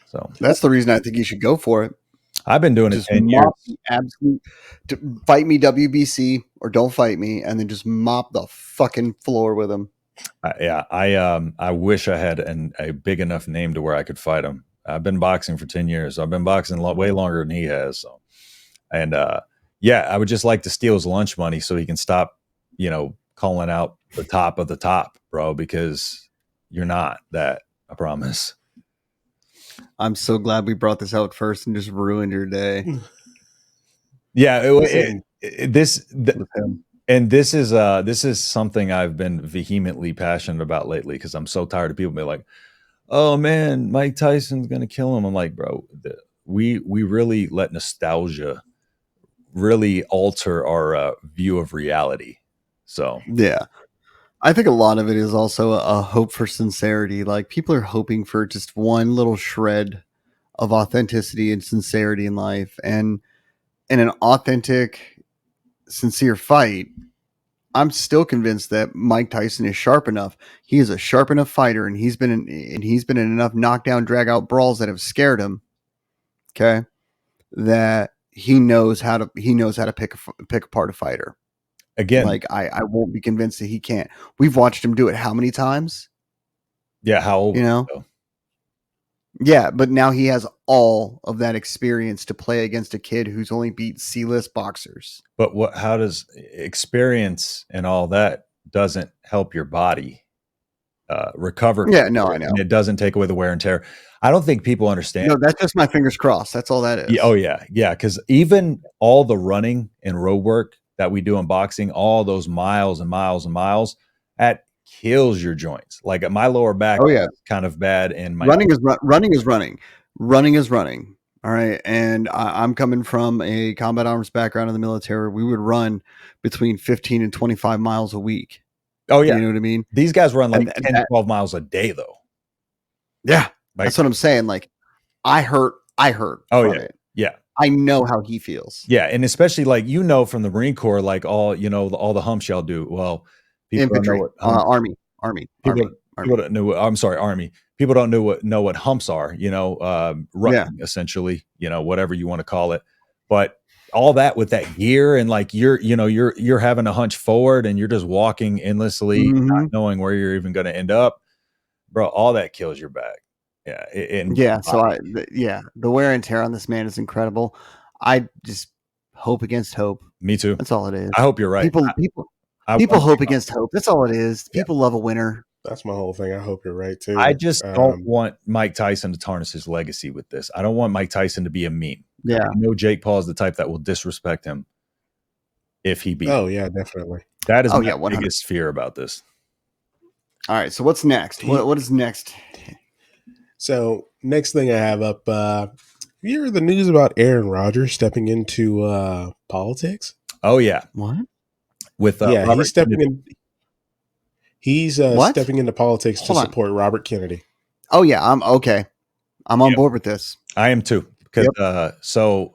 So that's the reason I think you should go for it. I've been doing just it 10 years. Absolute, fight me WBC or don't fight me, and then just mop the fucking floor with him. I wish I had a big enough name to where I could fight him. I've been boxing for 10 years. I've been boxing way longer than he has. So, and I would just like to steal his lunch money so he can stop, calling out the top of the top, bro, because you're not that, I promise. I'm so glad we brought this out first and just ruined your day. Yeah, this is something I've been vehemently passionate about lately because I'm so tired of people being like, "Oh man, Mike Tyson's gonna kill him." I'm like, bro, we really let nostalgia really alter our view of reality. So yeah. I think a lot of it is also a hope for sincerity. Like people are hoping for just one little shred of authenticity and sincerity in life. And in an authentic, sincere fight, I'm still convinced that Mike Tyson is sharp enough. He is a sharp enough fighter, and he's been in enough knockdown, drag out brawls that have scared him. Okay, that he knows how to pick apart a fighter. Again, like I won't be convinced that he can't. We've watched him do it how many times? Yeah, how old? Yeah, but now he has all of that experience to play against a kid who's only beat C-list boxers. But how does experience and all that doesn't help your body recover? Yeah, no, I know. And it doesn't take away the wear and tear. I don't think people understand. No, that's just my fingers crossed. That's all that is. Yeah, yeah. Because even all the running and road work that we do in boxing, all those miles and miles and miles, that kills your joints. Like my lower back is kind of bad, and my running is running. Running is running. All right, and I'm coming from a combat arms background in the military. We would run between 15 and 25 miles a week. Oh yeah, you know what I mean. These guys run like 10, 12 miles a day, though. Yeah, Like, that's what I'm saying. Like, I hurt oh from yeah, it. yeah. I know how he feels. Yeah, and especially like from the Marine Corps, like all the humps y'all do. Well, people don't know Infantry, what humps. People people army. don't know. I'm sorry, Army. People don't know what humps are. Yeah. Rutting essentially. Whatever you want to call it. But all that with that gear and like you're having to hunch forward and you're just walking endlessly, not Mhm. knowing where you're even going to end up, bro. All that kills your back. Yeah, and Yeah, so body. the wear and tear on this man is incredible. I just hope against hope. Me too. That's all it is. I hope you're right. People people I people want hope against hope. That's all it is. yeah. People love a winner. That's my whole thing. I hope you're right I too. just don't want Mike Tyson to tarnish his legacy with this. I don't want Mike Tyson to be a meme. Yeah. I know Jake Paul is the type that will disrespect him if he beats. Oh yeah, definitely. That is Oh my yeah, 100. biggest fear about this. All right, so what's next? What is next? So next thing I have up, you hear the news about Aaron Rodgers stepping into politics? Oh yeah, What? with Yeah, Robert he's stepping Kennedy. in. He's What? stepping into politics to Hold on. support Robert Kennedy. Oh yeah, I'm okay. I'm on board with this. I am too. Because so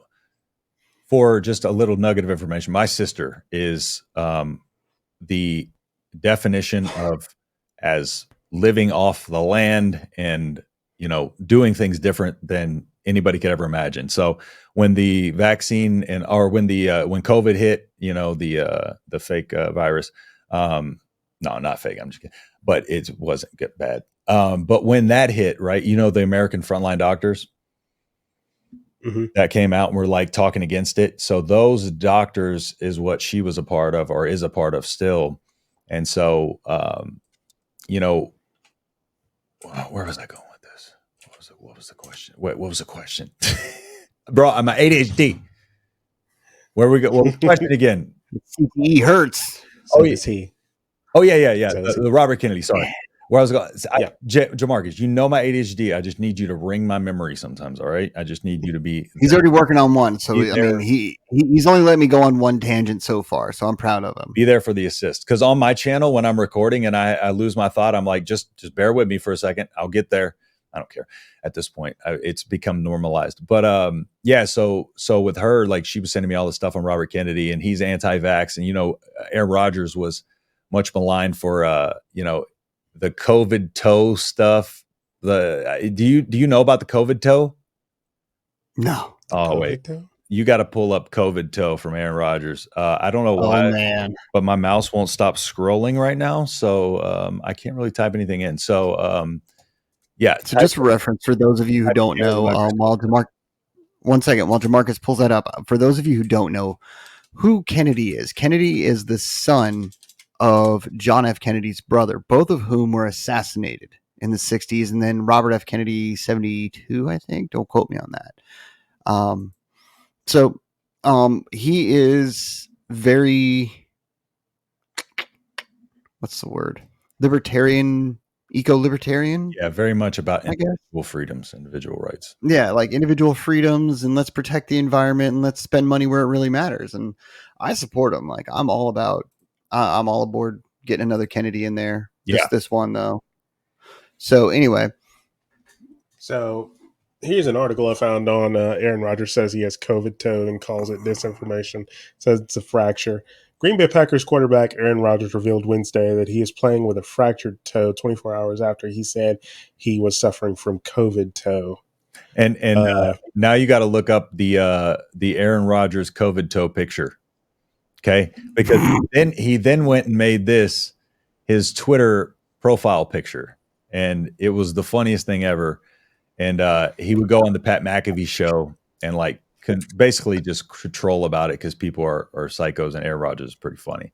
for just a little nugget of information, my sister is the definition of as living off the land and doing things different than anybody could ever imagine. So when the vaccine when COVID hit, the fake virus, no, not fake, I'm just kidding, but it wasn't get bad. But when that hit, right, the American frontline doctors that came out and were like talking against it. So those doctors is what she was a part of or is a part of still. And so, where was I going with this? What was the question? Wait, what was the question? Bro, I'm at ADHD. Where we go? What was the question again? CTE hurts. So does he. Oh yeah. So The Robert Kennedy. Sorry. Where I was going. Yeah. Jamarcus, my ADHD. I just need you to ring my memory sometimes. All right. I just need you to be. He's already working on one. So Be I there. mean, he's only let me go on one tangent so far. So I'm proud of him. Be there for the assist. Because on my channel, when I'm recording and I lose my thought, I'm like, just bear with me for a second. I'll get there. I don't care at this point. It's become normalized. But yeah. So with her, like she was sending me all this stuff on Robert Kennedy, and he's anti-vax, and Aaron Rodgers was much maligned for the COVID toe stuff. Do you know about the COVID toe? No. Oh wait, you got to pull up COVID toe from Aaron Rodgers. I don't know why, man, but my mouse won't stop scrolling right now, so I can't really type anything in. So yeah. So just a reference for those of you who don't know, while Jamarcus pulls that up, for those of you who don't know who Kennedy is the son of John F. Kennedy's brother, both of whom were assassinated in the 60s, and then Robert F. Kennedy, 72, I think. Don't quote me on that. So he is very, what's the word? Libertarian, eco-libertarian. Yeah, very much about individual freedoms, individual rights. Yeah, like individual freedoms, and let's protect the environment, and let's spend money where it really matters. And I support him. Like I'm all aboard getting another Kennedy in there. Just this one though. So anyway, so here's an article I found on Aaron Rodgers says he has COVID toe and calls it disinformation. Says it's a fracture. Green Bay Packers quarterback Aaron Rodgers revealed Wednesday that he is playing with a fractured toe 24 hours after he said he was suffering from COVID toe. And now you got to look up the Aaron Rodgers COVID toe picture. Okay, because he then went and made this his Twitter profile picture, and it was the funniest thing ever. And he would go on the Pat McAfee show and like basically just troll about it because people are psychos, and Aaron Rodgers is pretty funny.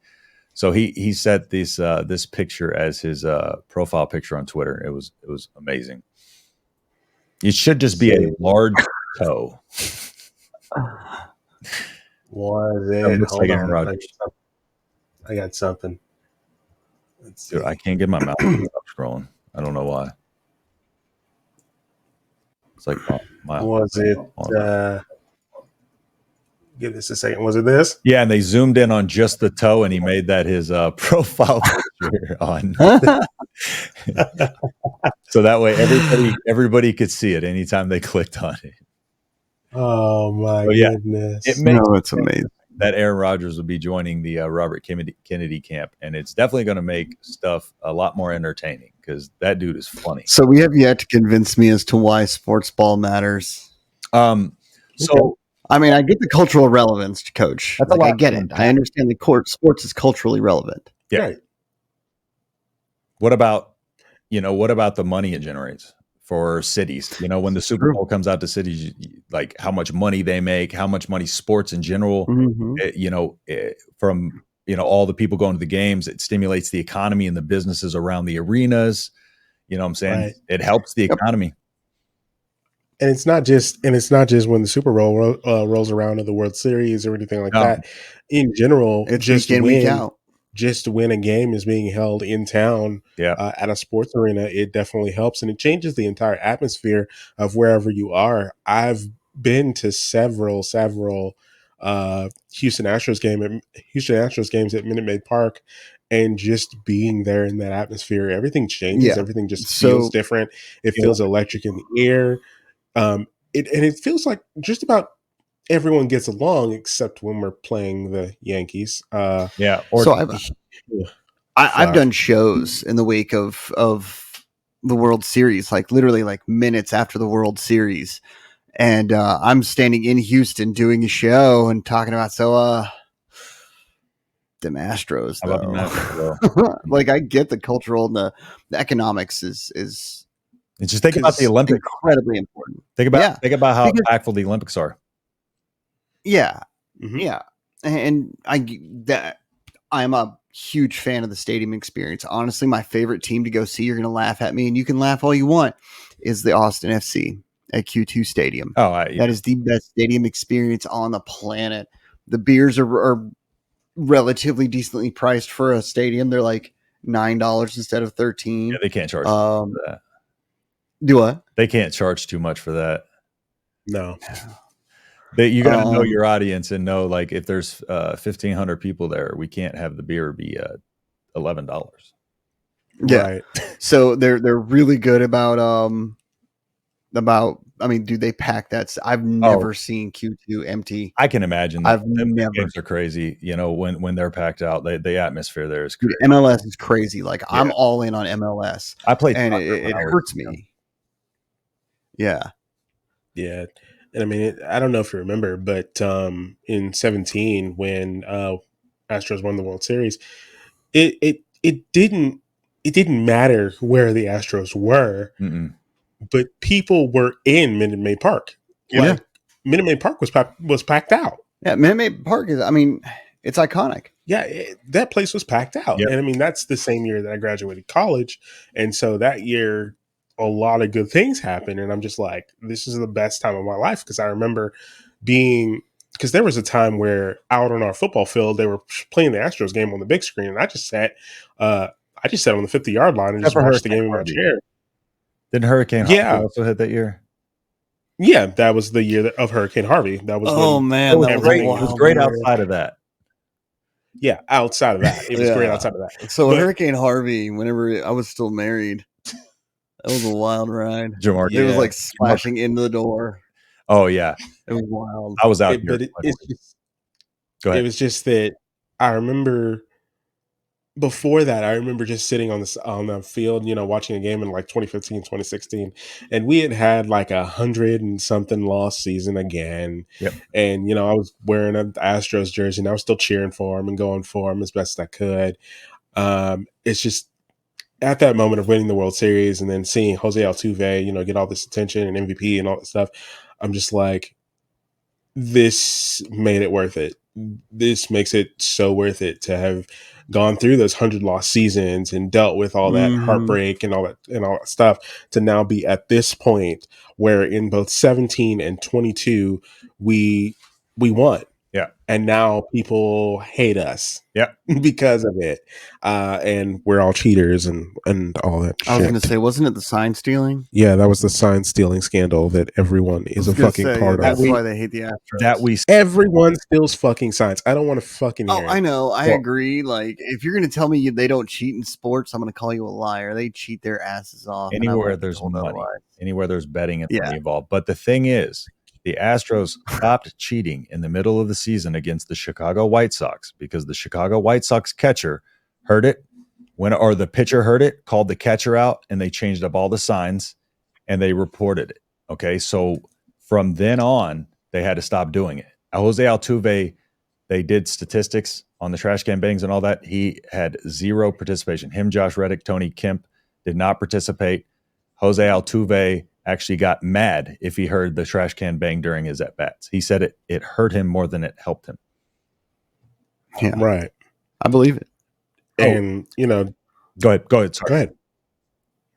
So he set this picture as his profile picture on Twitter. It was amazing. It should just be a large toe. Was it? Looks like Aaron Rodgers. I got something. Dude, I can't get my mouth to stop scrolling. I don't know why. It's like was it? Give this a second. Was it this? Yeah, and they zoomed in on just the toe, and he made that his profile picture on. So that way everybody could see it anytime they clicked on it. Oh my So yeah, goodness. it makes No, it's amazing. that Aaron Rodgers will be joining the Robert Kennedy camp, and it's definitely going to make stuff a lot more entertaining because that dude is funny. So we have yet to convince me as to why sports ball matters. So I mean, I get the cultural relevance, Coach. That's a Like, I lot get to it. unpack. I understand the court sports is culturally relevant. Yeah. Right. what about the money it generates for cities? When the Super True. Bowl comes out to cities, like how much money they make, how much money sports in general, from all the people going to the games, it stimulates the economy and the businesses around the arenas. You know what I'm saying? Right. It helps the Yep. economy. And it's not just when the Super Bowl rolls around or the World Series or anything like No. that. In general, It's week in, week out. just when a game is being held in town Yeah. at a sports arena, it definitely helps, and it changes the entire atmosphere of wherever you are. I've been to several Houston Astros games at Minute Maid Park, and just being there in that atmosphere, everything changes. Yeah. Everything just So- feels different. It feels electric in the air. It feels like just about everyone gets along except when we're playing the Yankees. Yeah. So I've done shows in the wake of the World Series, like literally like minutes after the World Series, and I'm standing in Houston doing a show and talking about them Astros I love them though. Astros, Like, I get the cultural and the economics is and just think about the Olympics. incredibly important. Think about how impactful the Olympics are. Yeah, Mhm. yeah, and I'm a huge fan of the stadium experience. Honestly, my favorite team to go see, you're going to laugh at me, and you can laugh all you want, is the Austin FC at Q2 Stadium. Oh, that is the best stadium experience on the planet. The beers are relatively decently priced for a stadium. They're like $9 instead of $13. Yeah, they can't charge for that. Do what? They can't charge too much for that. No. You got to know your audience and know, like, if there's 1,500 people there, we can't have the beer be $11. Yeah. Right. So they're really good about I mean, dude, they pack that. I've never seen Q2 empty. I can imagine that. I've never. Games are crazy. When they're packed out, the atmosphere there is crazy. Dude, MLS is crazy. Like, I'm all in on MLS. I played and soccer it when I was hurts young. me. Yeah. Yeah. And I mean, I don't know if you remember, but in 17, when Astros won the World Series, it didn't matter where the Astros were, but people were in Minute Maid Park. Like, Minute Maid Park was packed out. Yeah, Minute Maid Park is, I mean, it's iconic. Yeah, that place was packed out. Yep. And I mean, that's the same year that I graduated college. And so that year, a lot of good things happened. And I'm just like, this is the best time of my life. Because I remember because there was a time where out on our football field, they were playing the Astros game on the big screen. And I just sat on the 50-yard line and just watched the game in my chair. Didn't Hurricane Harvey also hit that year? Yeah, that was the year of Hurricane Harvey. That was man, that was great. It was great outside of that. Yeah, outside of that. It was great outside of that. So Hurricane Harvey, whenever I was still married, that was a wild ride. Jamar, It was like splashing into the door. Oh, yeah. It was wild. I was out here. But Go ahead. It was just that I remember before that, I remember just sitting on the field, watching a game in like 2015, 2016. And we had like 100 and something loss season again. Yep. And, I was wearing an Astros jersey and I was still cheering for him and going for him as best I could. It's just at that moment of winning the World Series and then seeing Jose Altuve, get all this attention and MVP and all that stuff, I'm just like, this made it worth it. This makes it so worth it to have gone through those 100 lost seasons and dealt with all that heartbreak and all that stuff to now be at this point where in both 17 and 22 we won. Yeah. And now people hate us Yeah. because of it. And we're all cheaters and all that I was shit. going to say, wasn't it the sign stealing? Yeah, that was the sign stealing scandal that everyone I is was a going to fucking say, part that's of. why they hate the Astros. That we Everyone steals fucking signs. I don't want to fucking Oh, hear I it. know. I Well, agree. Like, if you're going to tell me they don't cheat in sports, I'm going to call you a liar. They cheat their asses off. And I anywhere won't be there's told money, otherwise. anywhere there's betting and Yeah. money involved. But the thing is, the Astros stopped cheating in the middle of the season against the Chicago White Sox because the Chicago White Sox catcher heard it or the pitcher heard it, called the catcher out, and they changed up all the signs and they reported it. Okay. So from then on, they had to stop doing it. Jose Altuve, they did statistics on the trash can bangs and all that. He had zero participation. Him, Josh Reddick, Tony Kemp did not participate. Jose Altuve actually got mad if he heard the trash can bang during his at-bats. He said it hurt him more than it helped him. Yeah. right. I believe it. And, Go ahead. Sorry. go ahead.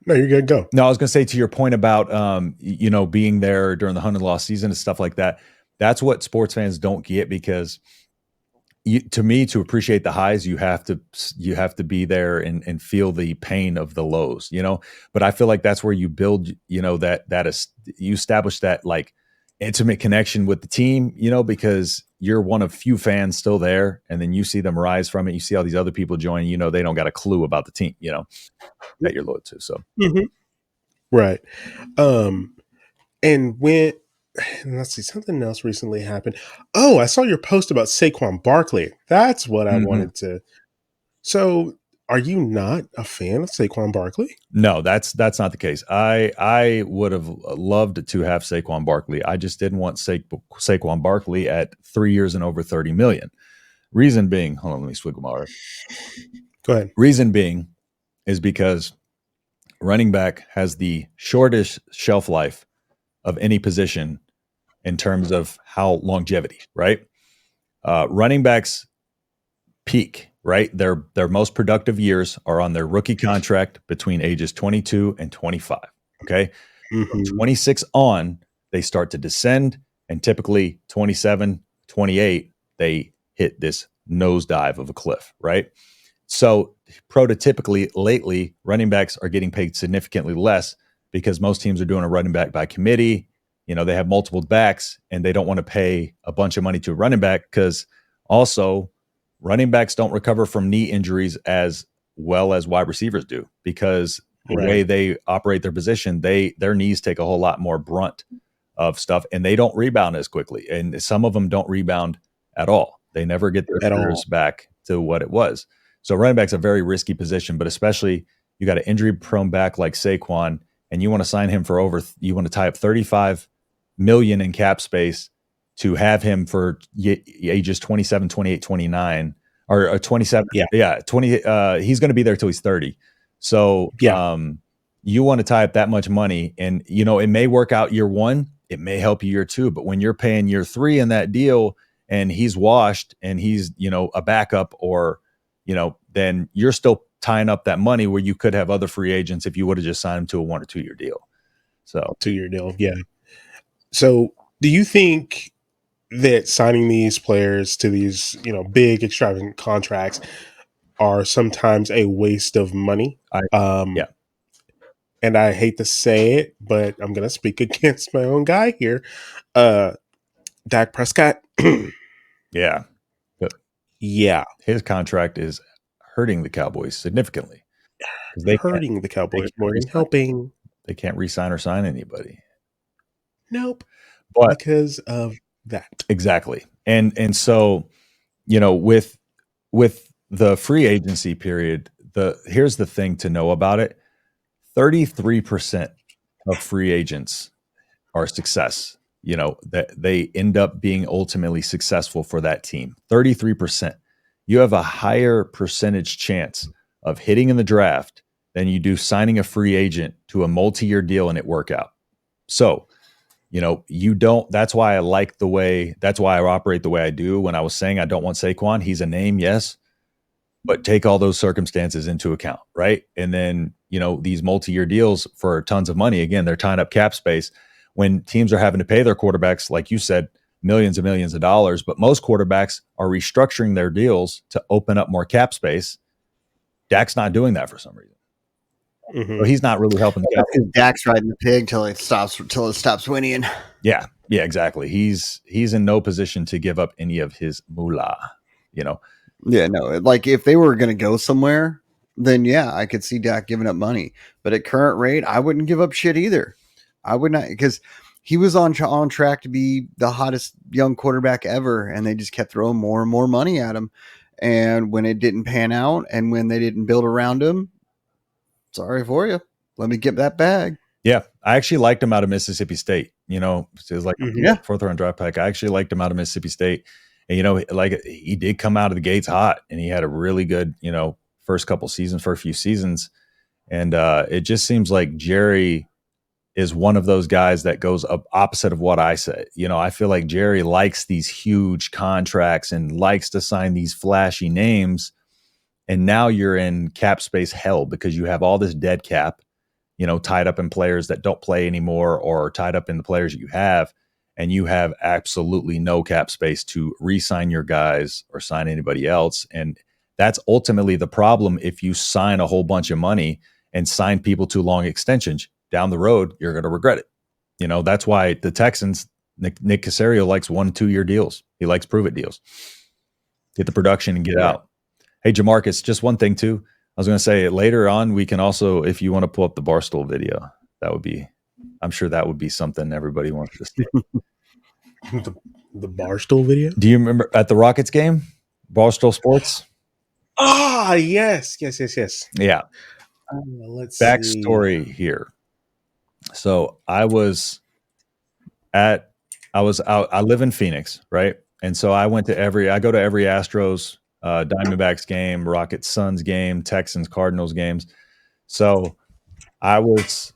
No, you're good. Go. No, I was going to say to your point about, being there during the 100-loss season and stuff like that. That's what sports fans don't get because to appreciate the highs, you have to be there and feel the pain of the lows, but I feel like that's where you build, that is, you establish that like intimate connection with the team, because you're one of few fans still there. And then you see them rise from it. You see all these other people join, they don't got a clue about the team, that you're loyal to. So, Right. And let's see, something else recently happened. Oh, I saw your post about Saquon Barkley. That's what I wanted to. So, are you not a fan of Saquon Barkley? No, that's not the case. I would have loved to have Saquon Barkley. I just didn't want Saquon Barkley at 3 years and over 30 million. Reason being, hold on, let me swiggle my water. Go ahead. Reason being is because running back has the shortest shelf life of any position in terms of how longevity, right? Running backs peak, right? Their most productive years are on their rookie contract between ages 22 and 25. Okay. From 26 on, they start to descend, and typically 27, 28, they hit this nosedive of a cliff, right? So prototypically lately, running backs are getting paid significantly less because most teams are doing a running back by committee. They have multiple backs and they don't want to pay a bunch of money to a running back because also running backs don't recover from knee injuries as well as wide receivers do because the way they operate their position, their knees take a whole lot more brunt of stuff and they don't rebound as quickly. And some of them don't rebound at all. They never get their careers back to what it was. So running back's a very risky position, but especially you got an injury prone back like Saquon and you want to sign him for you want to tie up 35 million in cap space to have him for ages 27, 28, 29 or 27. Yeah. 20. He's going to be there till he's 30. So, you want to tie up that much money and, it may work out year one. It may help you year two, but when you're paying year three in that deal and he's washed and he's, a backup or, then you're still tying up that money where you could have other free agents if you would have just signed him to a 1 or 2 year deal. So 2-year deal. Yeah. So do you think that signing these players to these, big extravagant contracts are sometimes a waste of money? Yeah. And I hate to say it, but I'm going to speak against my own guy here. Dak Prescott. Yeah. Yeah. His contract is hurting the Cowboys significantly. Hurting the Cowboys more than helping. They can't re-sign or sign anybody. Nope. But because of that. Exactly. And so, with the free agency period, here's the thing to know about it. 33% of free agents are success. That they end up being ultimately successful for that team. 33%. You have a higher percentage chance of hitting in the draft than you do signing a free agent to a multi-year deal and it work out. So, you don't, that's why I operate the way I do. When I was saying I don't want Saquon, he's a name, yes, but take all those circumstances into account, right? And then, these multi-year deals for tons of money, again, they're tying up cap space. When teams are having to pay their quarterbacks, like you said, millions and millions of dollars, but most quarterbacks are restructuring their deals to open up more cap space. Dak's not doing that for some reason. So he's not really helping the cap. Dak's riding the pig till it stops winning. Yeah, exactly. He's in no position to give up any of his moolah, you know. Yeah, no, like if they were going to go somewhere, then yeah, I could see Dak giving up money. But at current rate, I wouldn't give up shit either. I would not, because he was on track to be the hottest young quarterback ever, and they just kept throwing more and more money at him. And when it didn't pan out, and when they didn't build around him, sorry for you. Let me get that bag. Yeah, I actually liked him out of Mississippi State. You know, it was like Yeah. fourth round draft pick. I actually liked him out of Mississippi State. And, you know, like he did come out of the gates hot, and he had a really good, you know, first few seasons. And it just seems like Jerry is one of those guys that goes up opposite of what I say. You know, I feel like Jerry likes these huge contracts and likes to sign these flashy names. And now you're in cap space hell because you have all this dead cap, you know, tied up in players that don't play anymore, or tied up in the players that you have. And you have absolutely no cap space to re-sign your guys or sign anybody else. And that's ultimately the problem. If you sign a whole bunch of money and sign people to long extensions, down the road, you're going to regret it. You know, that's why the Texans, Nick Caserio likes 1-2 year deals. He likes prove it deals. Get the production and get out. Hey, Jamarcus, just one thing too. I was going to say later on, we can also, if you want to pull up the Barstool video, that would be, I'm sure that would be something everybody wants to see. The Barstool video? Do you remember at the Rockets game, Barstool Sports? Ah, yes. Yeah. Let's Backstory here. So I live in Phoenix, right? And so I go to every Astros, Diamondbacks game, Rockets, Suns game, Texans, Cardinals games. So I was,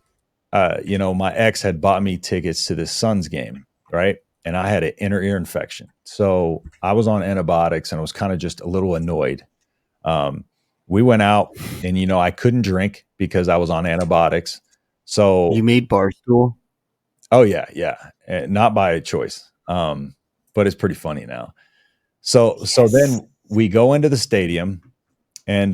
you know, my ex had bought me tickets to the Suns game, right? And I had an inner ear infection. So I was on antibiotics and I was kind of just a little annoyed. We went out and, you know, I couldn't drink because I was on antibiotics. So you made Barstool? Oh yeah. Not by choice. But it's pretty funny now. So then we go into the stadium and,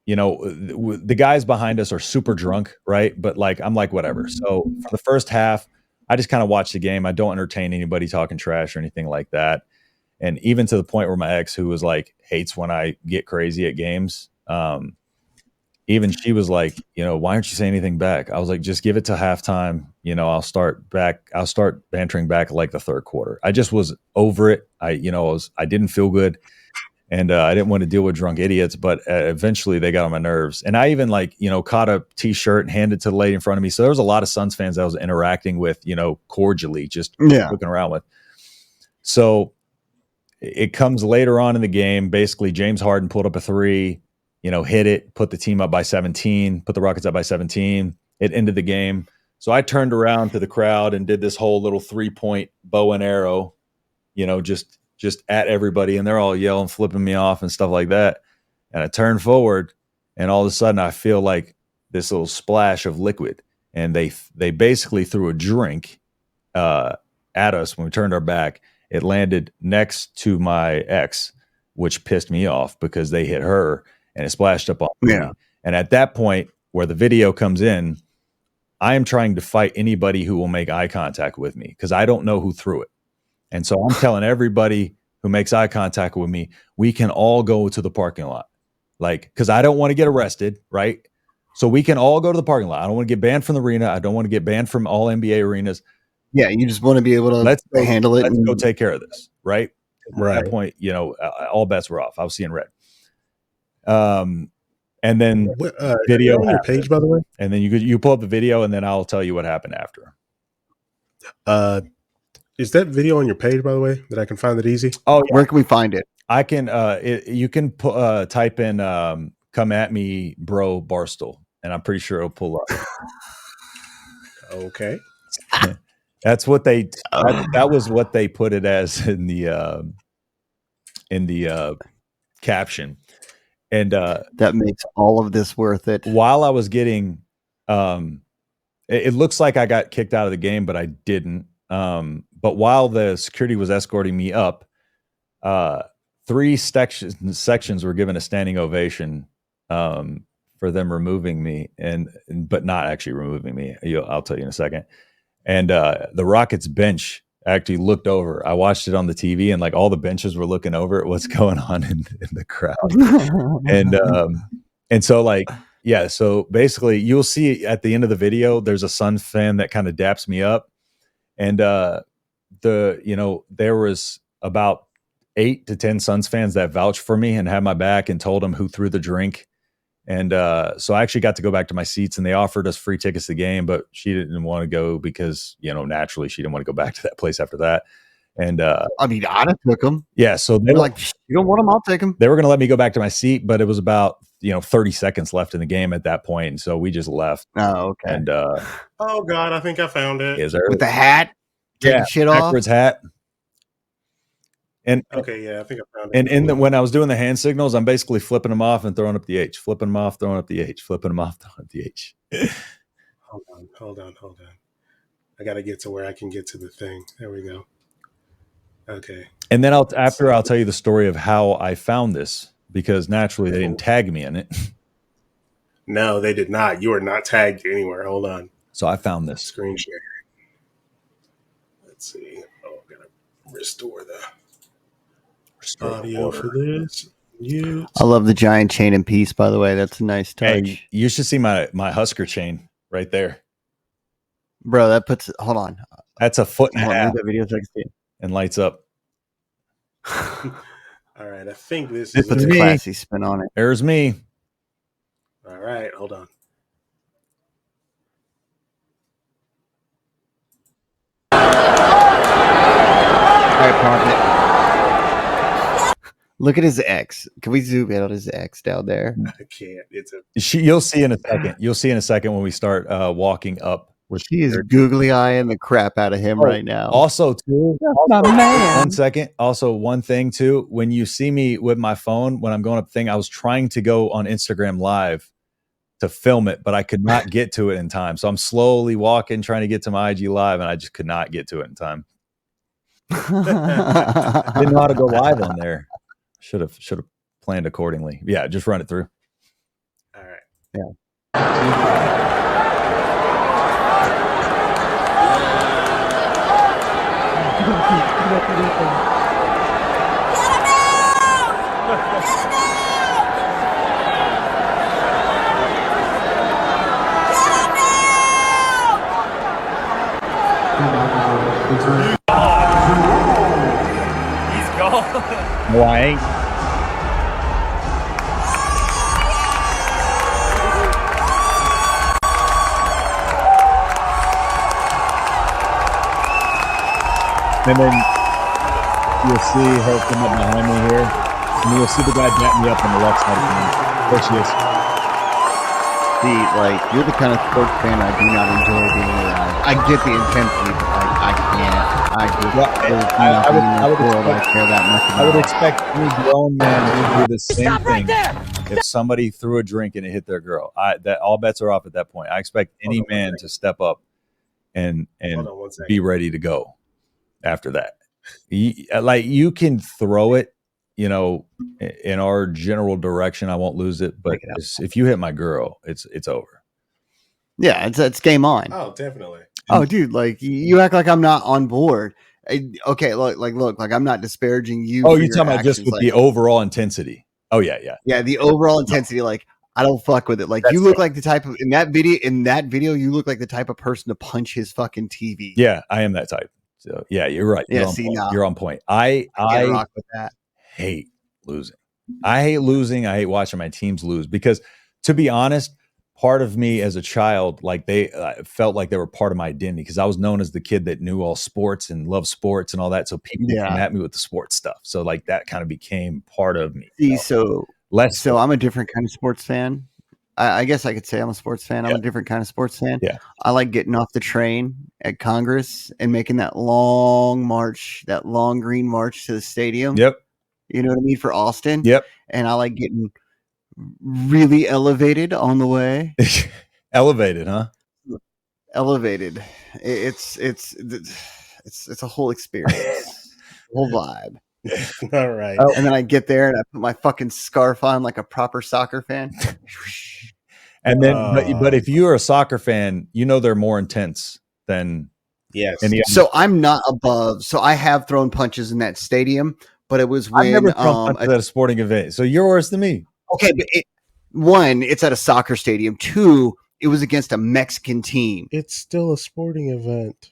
you know, the guys behind us are super drunk, right? But like, I'm like, whatever. So for the first half, I just kind of watch the game. I don't entertain anybody talking trash or anything like that. And even to the point where my ex, who was like, hates when I get crazy at games, even she was like, you know, why aren't you saying anything back? I was like, just give it to halftime. You know, I'll start bantering back like the third quarter. I just was over it. I didn't feel good. And I didn't want to deal with drunk idiots, but eventually they got on my nerves. And I even like, you know, caught a t-shirt and handed it to the lady in front of me. So there was a lot of Suns fans I was interacting with, you know, cordially, just looking around with. So it comes later on in the game. Basically, James Harden pulled up a three, you know, hit it, put the team up by 17, put the Rockets up by 17. It ended the game. So I turned around to the crowd and did this whole little 3-point bow and arrow, you know, just at everybody. And they're all yelling, flipping me off and stuff like that. And I turned forward and all of a sudden I feel like this little splash of liquid. And they basically threw a drink at us when we turned our back. It landed next to my ex, which pissed me off because they hit her and it splashed up on me. And at that point where the video comes in, I am trying to fight anybody who will make eye contact with me because I don't know who threw it. And so I'm telling everybody who makes eye contact with me, we can all go to the parking lot. Like, because I don't want to get arrested, right? So we can all go to the parking lot. I don't want to get banned from the arena. I don't want to get banned from all NBA arenas. Yeah, you just want to be able to handle it. Let's go take care of this, right? Right. At that point, you know, all bets were off. I was seeing red. And then video on your page, by the way. And then you pull up the video, and then I'll tell you what happened after. Is that video on your page, by the way, that I can find it easy? Oh, yeah. Where can we find it? I can. You can type in "come at me, bro, Barstool," and I'm pretty sure it'll pull up. Okay. That's what that was what they put it as in the caption. And that makes all of this worth it. While I was getting, it looks like I got kicked out of the game, but I didn't. But while the security was escorting me up, 3 sections were given a standing ovation for them removing me, but not actually removing me. I'll tell you in a second. And the Rockets bench actually looked over. I watched it on the TV, and like all the benches were looking over at what's going on in the crowd. And so like, yeah, so basically you'll see at the end of the video, there's a Suns fan that kind of daps me up. And there was about 8 to 10 Suns fans that vouched for me and had my back and told them who threw the drink. And so I actually got to go back to my seats, and they offered us free tickets to the game, but she didn't want to go because, naturally she didn't want to go back to that place after that. And I mean, I'd have took them. Yeah, so they're like, you don't want them, I'll take them. They were going to let me go back to my seat, but it was about 30 seconds left in the game at that point, and so we just left. Oh, okay. And oh God, I think I found it. Is there with the hat? Taking shit off? Backwards hat. And okay, yeah, I think I found it. And when I was doing the hand signals, I'm basically flipping them off and throwing up the H, flipping them off, throwing up the H, flipping them off, throwing up the H. Hold on. I got to get to where I can get to the thing. There we go. Okay. And then I'll tell you the story of how I found this, because naturally they didn't tag me in it. No, they did not. You are not tagged anywhere. Hold on. So I found this. Screen share. Let's see. Oh, I'm going to restore the audio for this. Mute. I love the giant chain and piece, by the way. That's a nice touch. Hey, you should see my Husker chain right there. Bro, that puts – hold on. That's a foot and a half. That video so I can see it. And lights up. All right, I think this is puts a classy spin on it. There's me. All right, hold on. All right, Prophet. Look at his X. Can we zoom in on his X down there? I can't. You'll see in a second. You'll see in a second when we start walking up. She is googly eyeing the crap out of him right now. Also, too, man. 1 second. Also, one thing too. When you see me with my phone, when I'm going up the thing, I was trying to go on Instagram Live to film it, but I could not get to it in time. So I'm slowly walking, trying to get to my IG Live, and I just could not get to it in time. Didn't know how to go live on there. Should have planned accordingly. Yeah, just run it through. All right. Yeah. He's gone. No, I ain't. And then you'll see her come up behind me here. And you'll see the guy dap me up on the left side of me. There she is. See, like, you're the kind of sports fan I do not enjoy being around. I get the intensity, but I can't. I would expect any grown man to do the same thing. If somebody threw a drink and it hit their girl, that all bets are off at that point. I expect any man to step up and be ready to go after that. You can throw it, in our general direction. I won't lose it, but if you hit my girl, it's over. Yeah, it's game on. Oh, definitely. Oh, dude, like you act like I'm not on board. Okay, look, I'm not disparaging you. Oh, you're talking about just with the overall intensity. Oh, yeah. Yeah, the overall intensity. Like, I don't fuck with it. Like, you look like the type of in that video, you look like the type of person to punch his fucking TV. Yeah, I am that type. So yeah, you're right. You're on point. I rock with that. Hate losing. I hate losing. I hate watching my teams lose because, to be honest, part of me as a child, like they felt like they were part of my identity because I was known as the kid that knew all sports and loved sports and all that. So people came at me with the sports stuff. So like that kind of became part of me. So I'm a different kind of sports fan. I guess I could say I'm a sports fan. I'm a different kind of sports fan. Yeah. I like getting off the train at Congress and making that long march, that long green march to the stadium. Yep. You know what I mean? For Austin. Yep. And I like getting really elevated on the way. Elevated, huh? Elevated. It's It's a whole experience, whole vibe. All right. Oh. And then I get there and I put my fucking scarf on like a proper soccer fan. And then, but if you're a soccer fan, you know they're more intense than yes. any other. So I'm not above. So I have thrown punches in that stadium, but it was I've when never thrown punches at a sporting event. So you're worse than me. okay, but one, it's at a soccer stadium. Two, it was against a Mexican team. It's still a sporting event.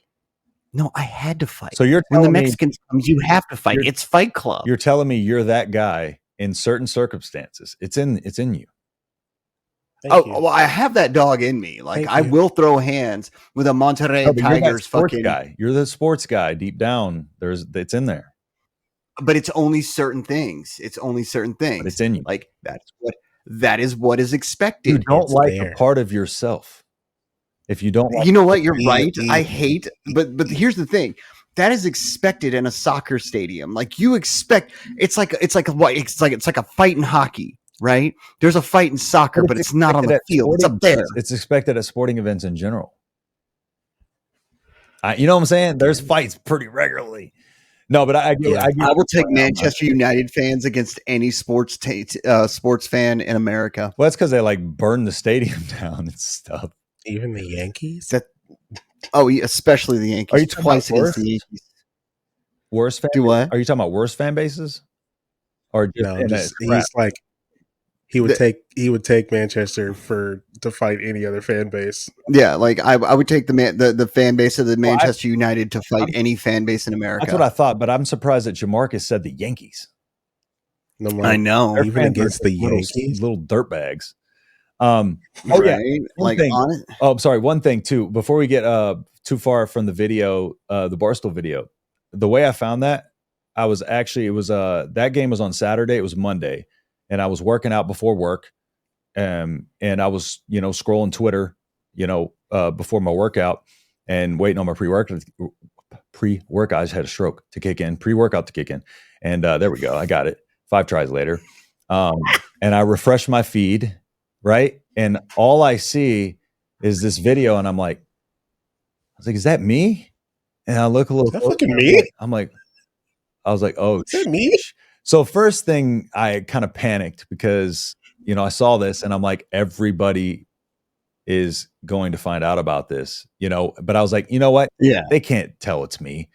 No, I had to fight. So you're when the telling me Mexicans comes, you have to fight. You're- It's Fight Club. you're telling me you're that guy in certain circumstances. It's in you. Thank you. Well, I have that dog in me. Like Thank I you. will throw hands with a Monterrey No, but you're that Tigers sports fucking guy. You're the sports guy deep down. It's in there, but it's only certain things. It's only certain things. but it's in you. Like that is what is expected. You don't It's like there. a part of yourself. If you don't, like You know what? You're Eat, right. eat. I hate, but here's the thing. That is expected in a soccer stadium. Like you expect, it's like a fight in hockey, right? There's a fight in soccer, but it's not on the expected at field. It's sporting up there. events. It's expected at sporting events in general. You know what I'm saying? There's fights pretty regularly. No, but I Yeah. will take Manchester United fans against any sports fan in America. Well, that's because they like burn the stadium down and stuff. Even the Yankees? Especially the Yankees. Are you talking twice about against the Yankees? Worse fan? Do what? Are you talking about worse fan bases? Or just, No, he's like he would take Manchester to fight any other fan base. Yeah, like I would take the fan base of the Manchester United to fight any fan base in America. That's what I thought, but I'm surprised that Jamarcus said the Yankees. And I'm like, I know. Their even fans are against the little- Yankees? little dirtbags. Right? One Like thing. on it. Oh, I'm sorry. One thing too, before we get too far from the video, the Barstool video, the way I found that, that game was on Saturday. It was Monday, and I was working out before work, and I was scrolling Twitter, before my workout, and waiting on my pre-workout. I just had a stroke to kick in, pre-workout to kick in, and there we go. I got it. 5 tries later, and I refreshed my feed, right, and all I see is this video, and I was like, is that me? And I look a little. Is that fucking me? I was like, oh, Is that me? So first thing, I kind of panicked because I saw this, and I'm like, everybody is going to find out about this, But I was like, you know what? Yeah. They can't tell it's me.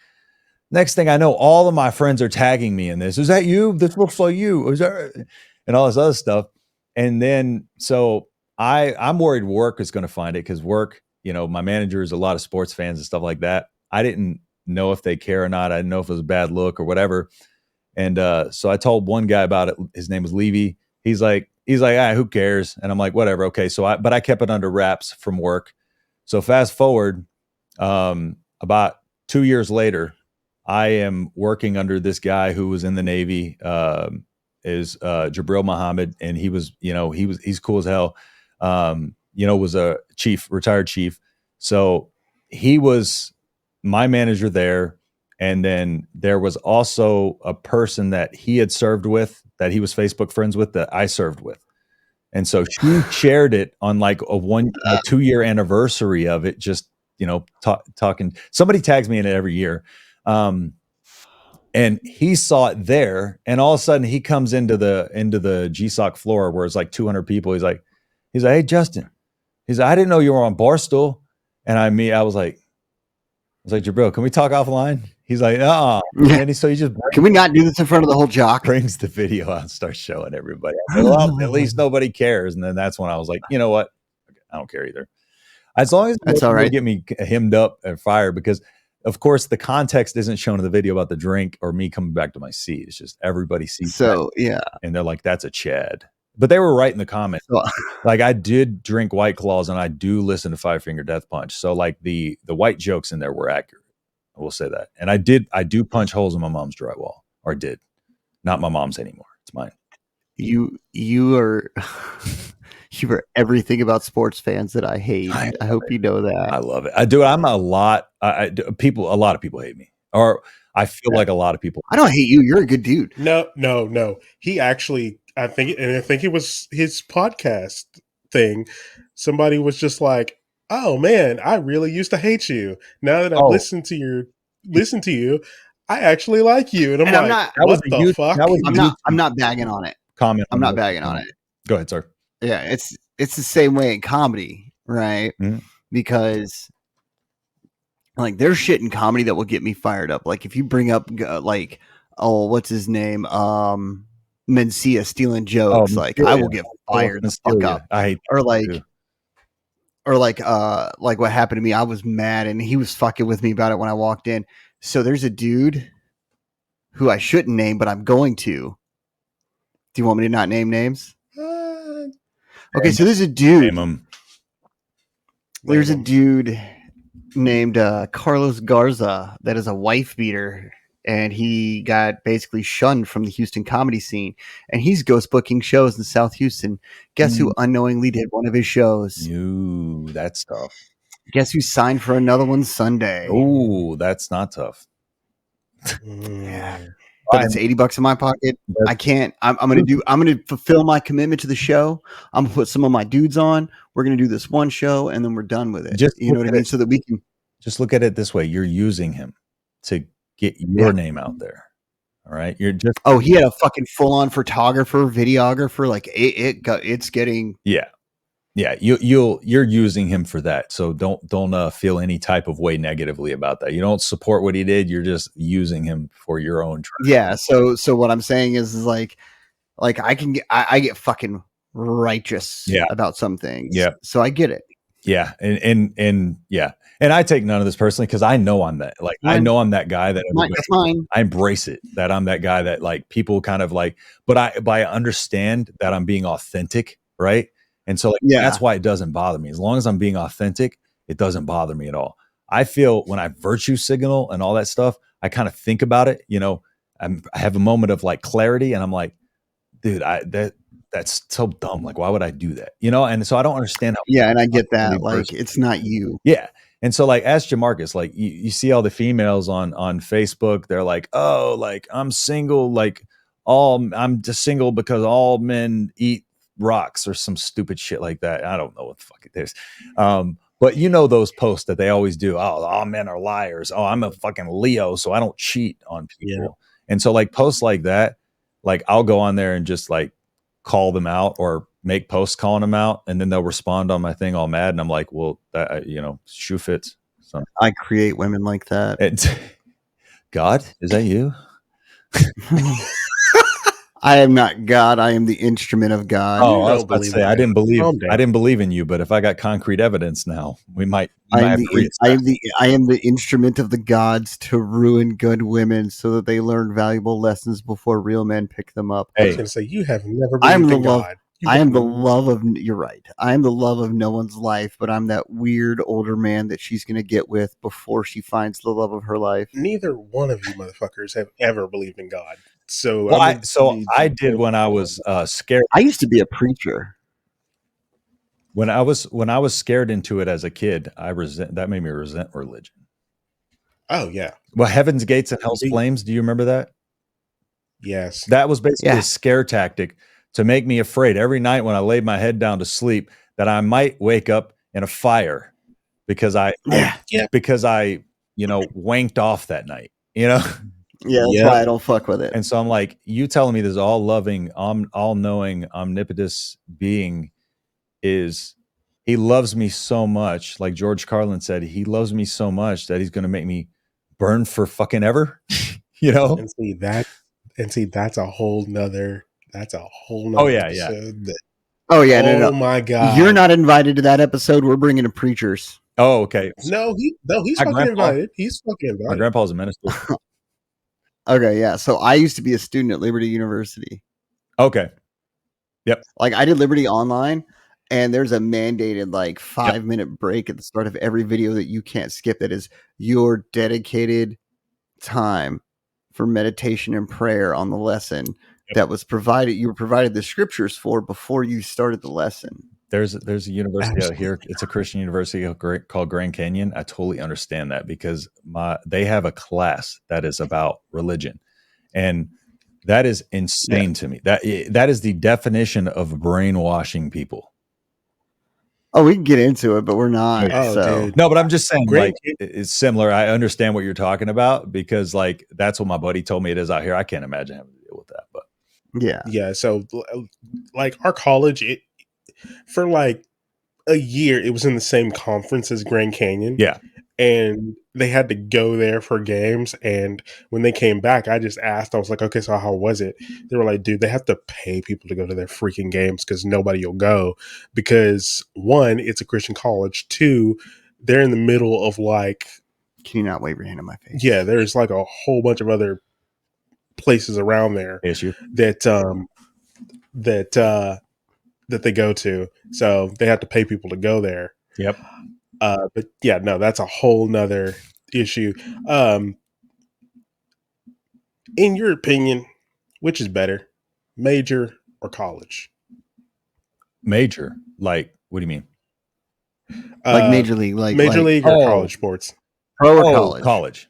Next thing I know, all of my friends are tagging me in this. Is that you? This looks like you. Is that? And all this other stuff. And then so I'm worried work is going to find it because work, my manager is a lot of sports fans and stuff like that. I didn't know if they care or not. I didn't know if it was a bad look or whatever. And so I told one guy about it. His name was Levy. He's like, who cares? And I'm like, whatever. Okay. But I kept it under wraps from work. So fast forward, about 2 years later, I am working under this guy who was in the Navy, is Jabril Muhammad. And he was, he's cool as hell. Was a retired chief. So he was my manager there. And then there was also a person that he had served with, that he was Facebook friends with, that I served with. And so she shared it on like a 2-year anniversary of it, just, talking. Somebody tags me in it every year. And he saw it there, and all of a sudden he comes into the GSOC floor where it's like 200 people. He's like, hey, Justin. He's like, I didn't know you were on Barstool. And I was like, Jabril, can we talk offline? He's like, and so he just Can we not do this in front of the whole jock? brings the video out and starts showing everybody. I said, well, at least nobody cares. And then that's when I was like, you know what? I don't care either. As long as That's all right. Get me hemmed up and fired, because of course the context isn't shown in the video about the drink or me coming back to my seat. It's just everybody sees So yeah, and they're like, that's a Chad. But they were right in the comments. Like, I did drink White Claws and I do listen to Five Finger Death Punch. So like the white jokes in there were accurate. I will say that. And I do punch holes in my mom's drywall, or did. Not my mom's anymore. It's mine. You are everything about sports fans that I hate. I hope you know that. I love it. I do. I'm a lot. A lot of people hate me, or I feel like a lot of people. I don't hate you. You're a good dude. No. He actually, I think it was his podcast thing. Somebody was just like, oh man, I really used to hate you. Now that I've listened to listen to you. I actually like you. And I'm And I'm like, not. That was what a the youth. fuck? That was a I'm YouTube not bagging on it. comment. I'm not bagging on it. Go ahead, sir. Yeah, it's the same way in comedy, right? Mhm. Because like there's shit in comedy that will get me fired up. Like if you bring up like, oh, what's his name? Mencia stealing Oh, jokes, like I will get fired the fuck up. I hate Or that like too. like what happened to me, I was mad and he was fucking with me about it when I walked in. So there's a dude who I shouldn't name, but I'm going to. Do you want me to not name names? Okay, so there's a dude. Name 'em. There's a dude named Carlos Garza that is a wife beater, and he got basically shunned from the Houston comedy scene. And he's ghost booking shows in South Houston. Guess who unknowingly did one of his shows? Ooh, that's tough. Guess who signed for another one Sunday? Ooh, that's not tough. Yeah. But it's $80 in my pocket. That's- I can't. I'm gonna fulfill my commitment to the show. I'm gonna put some of my dudes on. We're gonna do this one show, and then we're done with it. Just You know what I mean? So that we can. Just look at it this way: you're using him to get your name out there. All right, you're just Oh, he had a fucking full on photographer, videographer. Like it's getting. yeah. You're using him for that. So don't feel any type of way negatively about that. You don't support what he did. You're just using him for your own. Yeah. So what I'm saying is like I can get I get fucking righteous about some things. Yeah. So I get it. Yeah. And yeah. And I take none of this personally because I know I'm that. Like I know I'm that guy that That's fine. I embrace it. That I'm that guy that like people kind of like. But I understand that I'm being authentic, right? And so like, that's why it doesn't bother me. As long as I'm being authentic, it doesn't bother me at all. I feel when I virtue signal and all that stuff, I kind of think about it. You know, I have a moment of like clarity, and I'm like, dude, that's so dumb. Like, why would I do that? You know? And so I don't understand how. Yeah, and I get that. Like, it's not you. Yeah. And so like ask Jamarcus, like you see all the females on Facebook, they're like, oh, like I'm single, like I'm just single because all men eat rocks or some stupid shit like that. I don't know what the fuck it is. But you know those posts that they always do. Oh, all men are liars. Oh, I'm a fucking Leo, so I don't cheat on people. Yeah. And so like posts like that, like I'll go on there and just like call them out or make posts calling them out, and then they'll respond on my thing all mad, and I'm like, well, that shoe fits. So I create women like that. God, is that you? I am not God. I am the instrument of God. Oh, I was about to say I didn't believe in you, but if I got concrete evidence now, we might. I am the instrument of the gods to ruin good women so that they learn valuable lessons before real men pick them up. I was going to say you have never believed in God. I am the love of. You're right. I am the love of no one's life, but I'm that weird older man that she's going to get with before she finds the love of her life. Neither one of you motherfuckers have ever believed in God. So, I did when I was scared. I used to be a preacher. When I was scared into it as a kid, that made me resent religion. Oh yeah. Well, Heaven's Gates and Hell's Flames. Do you remember that? Yes. That was basically a scare tactic to make me afraid every night when I laid my head down to sleep that I might wake up in a fire because I wanked off that night. You know. Yeah, that's why I don't fuck with it. And so I'm like, you telling me this all loving, all knowing, omnipotent being he loves me so much. Like George Carlin said, he loves me so much that he's going to make me burn for fucking ever. You know? And see, that's a whole nother oh, yeah, episode. Yeah. No. My God. You're not invited to that episode. We're bringing in preachers. Oh, okay. No, he's fucking invited. He's fucking invited. My grandpa's a minister. Okay, yeah. So I used to be a student at Liberty University. Okay. Yep. Like I did Liberty Online, and there's a mandated like 5-minute break at the start of every video that you can't skip. That is your dedicated time for meditation and prayer on the lesson that was provided. You were provided the scriptures for before you started the lesson. There's a university out here. It's a Christian university called Grand Canyon. I totally understand that because they have a class that is about religion, and that is insane to me. That is the definition of brainwashing people. Oh, we can get into it, but we're not. Oh, So dude. No, but I'm just saying, Grand like, it's similar. I understand what you're talking about because, like, that's what my buddy told me it is out here. I can't imagine having to deal with that, but yeah, Yeah, so like our college, for like a year, it was in the same conference as Grand Canyon. yeah, And they had to go there for games. And when they came back, I just asked, I was like, okay, so how was it? They were like, dude, they have to pay people to go to their freaking games because nobody will go. Because one, it's a Christian college. Two, they're in the middle of like, can you not wave your hand in my face? yeah, there's like a whole bunch of other places around there issue. that that they go to. So they have to pay people to go there. Yep. But yeah, no, that's a whole nother issue. In your opinion, which is better, major or college? Major. Like, what do you mean? Like Uh, major league, major like league or college sports? pro or college? College.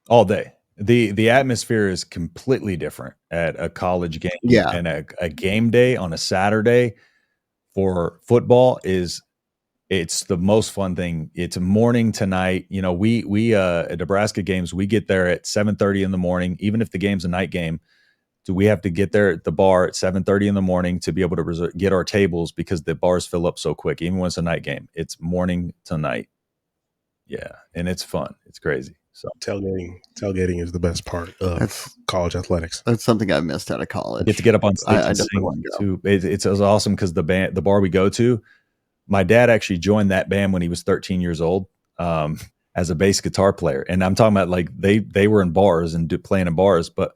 All day. The atmosphere is completely different at a college game. Yeah. And a game day on a Saturday for football it's the most fun thing. It's morning to night. You know, we at Nebraska games, we get there at 7:30 in the morning. Even if the game's a night game, do we have to get there at the bar at 7:30 in the morning to be able to get our tables because the bars fill up so quick. Even when it's a night game, it's morning to night. Yeah, and it's fun. It's crazy. So Tailgating is the best part of That's college athletics. that's something I missed out of college. get to get up on stage I and definitely sing want to go. too. It's awesome because the bar we go to, my dad actually joined that band when he was 13 years old as a bass guitar player. And I'm talking about like they were in bars and playing in bars, but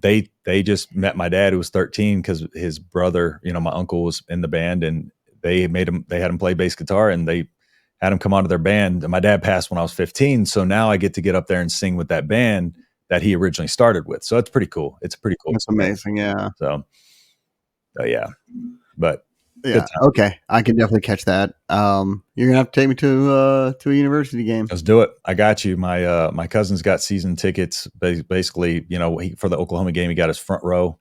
they just met my dad who was 13 because his brother, you know, my uncle was in the band and they had him play bass guitar and they had him come onto their band. And my dad passed when I was 15. So now I get to get up there and sing with that band that he originally started with. So it's pretty cool. It's a pretty cool. That's amazing. Yeah. So yeah, but yeah. Okay. I can definitely catch that. You're gonna have to take me to a university game. Let's do it. I got you. My cousin's got season tickets. Basically, you know, for the Oklahoma game, he got his front row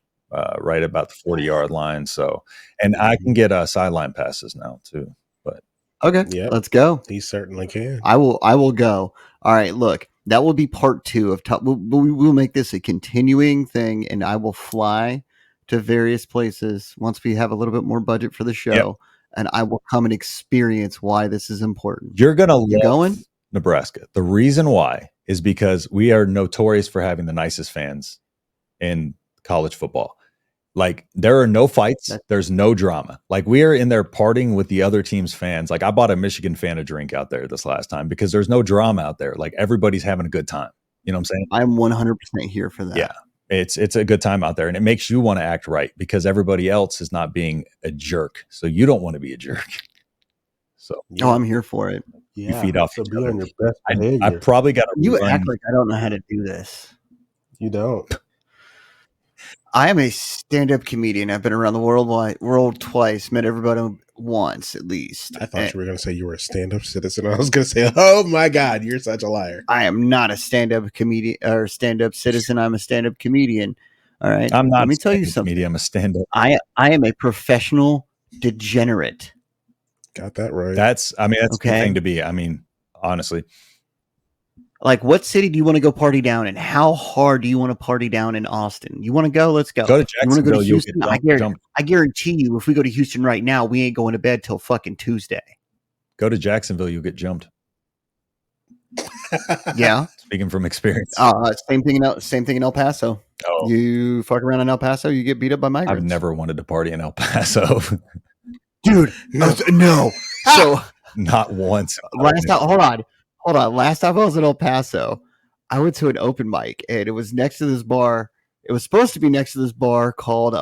right about the 40-yard line. So, and I can get sideline passes now too. But okay, let's go. He certainly can. I will go. All right. Look, that will be part 2 of top. We'll make this a continuing thing, and I will fly to various places once we have a little bit more budget for the show, and I will come and experience why this is important. You're gonna love going Nebraska. The reason why is because we are notorious for having the nicest fans in college football. Like there are no fights, there's no drama. Like we are in there partying with the other team's fans. Like I bought a Michigan fan a drink out there this last time because there's no drama out there. Like everybody's having a good time. You know what I'm saying? I'm 100% here for that. Yeah. It's a good time out there and it makes you want to act right because everybody else is not being a jerk. So you don't want to be a jerk. So I'm here for it. You feed off so each be other. on your best I behavior. probably got You act like I don't know how to do this. You don't. I am a stand-up comedian. I've been around the world twice, met everybody once at least. I thought you were going to say you were a stand-up citizen. I was going to say, oh my God, you're such a liar. I am not a stand-up comedian or stand-up citizen. I'm a stand-up comedian. All right. I'm not. Let me tell you something. Comedian, I'm a stand-up. I am a professional degenerate. Got that right. That's okay. a good thing to be. I mean, honestly. Like, what city do you want to go party down in? How hard do you want to party down in Austin? You want to go? Let's go. Go to Jacksonville. You want to go to Houston? I guarantee you, if we go to Houston right now, we ain't going to bed till fucking Tuesday. Go to Jacksonville, you'll get jumped. Yeah. Speaking from experience. Same thing in El Paso. Oh. You fuck around in El Paso, you get beat up by migrants. I've never wanted to party in El Paso. Dude, no. So not once. Hold on. Last time I was in El Paso, I went to an open mic and it was next to this bar. It was supposed to be next to this bar called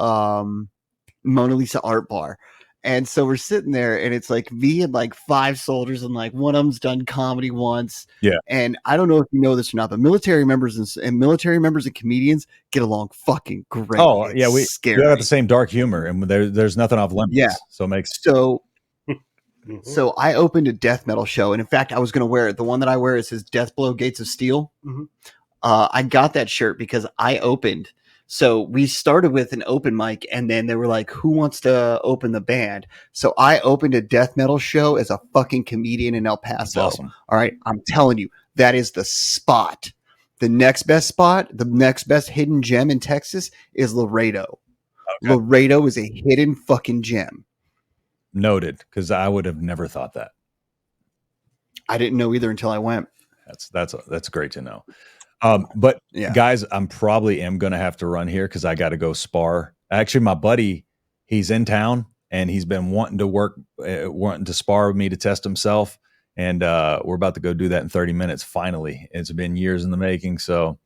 Mona Lisa Art Bar. And so we're sitting there and it's like me and like 5 soldiers and like one of them's done comedy once. Yeah. And I don't know if you know this or not, but military members and comedians get along fucking great. Oh, it's yeah. We got the same dark humor and there's nothing off limits. Yeah. So it makes So I opened a death metal show, and in fact, I was going to wear it. The one that I wear is his Death Blow Gates of Steel. Mm-hmm. I got that shirt because I opened. So we started with an open mic, and then they were like, "Who wants to open the band?" So I opened a death metal show as a fucking comedian in El That's Paso. awesome. All right, I'm telling you, that is the spot. The next best spot, the next best hidden gem in Texas is Laredo. Okay. Laredo is a hidden fucking gem. Noted, because I would have never thought that. I didn't know either until I went. That's great to know. But Yeah. guys, I'm probably am going to have to run here because I got to go spar. Actually, my buddy, he's in town and he's been wanting to spar with me to test himself. And we're about to go do that in 30 minutes. Finally, it's been years in the making. So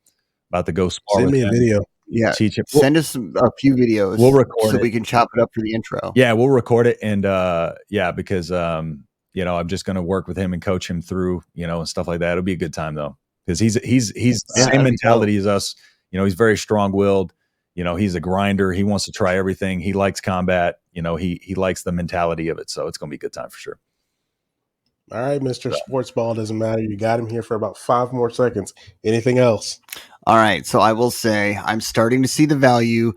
about to go spar Send with me a him. video. Yeah. Teach him. Send us a few videos. We'll record so it. we can chop it up for the intro. Yeah, we'll record it. And because I'm just going to work with him and coach him through, and stuff like that. It'll be a good time though. Because he's the same mentality as us. He's very strong willed. He's a grinder. He wants to try everything. He likes combat. He likes the mentality of it. So it's going to be a good time for sure. All right, Mr. Sports Ball, doesn't matter. You got him here for about 5 more seconds. Anything else? All right. So I will say I'm starting to see the value.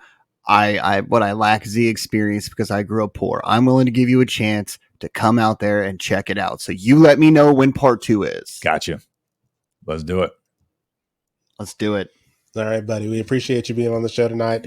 What I lack is the experience because I grew up poor. I'm willing to give you a chance to come out there and check it out. So you let me know when part 2 is. Gotcha. Let's do it. Let's do it. All right, buddy. We appreciate you being on the show tonight.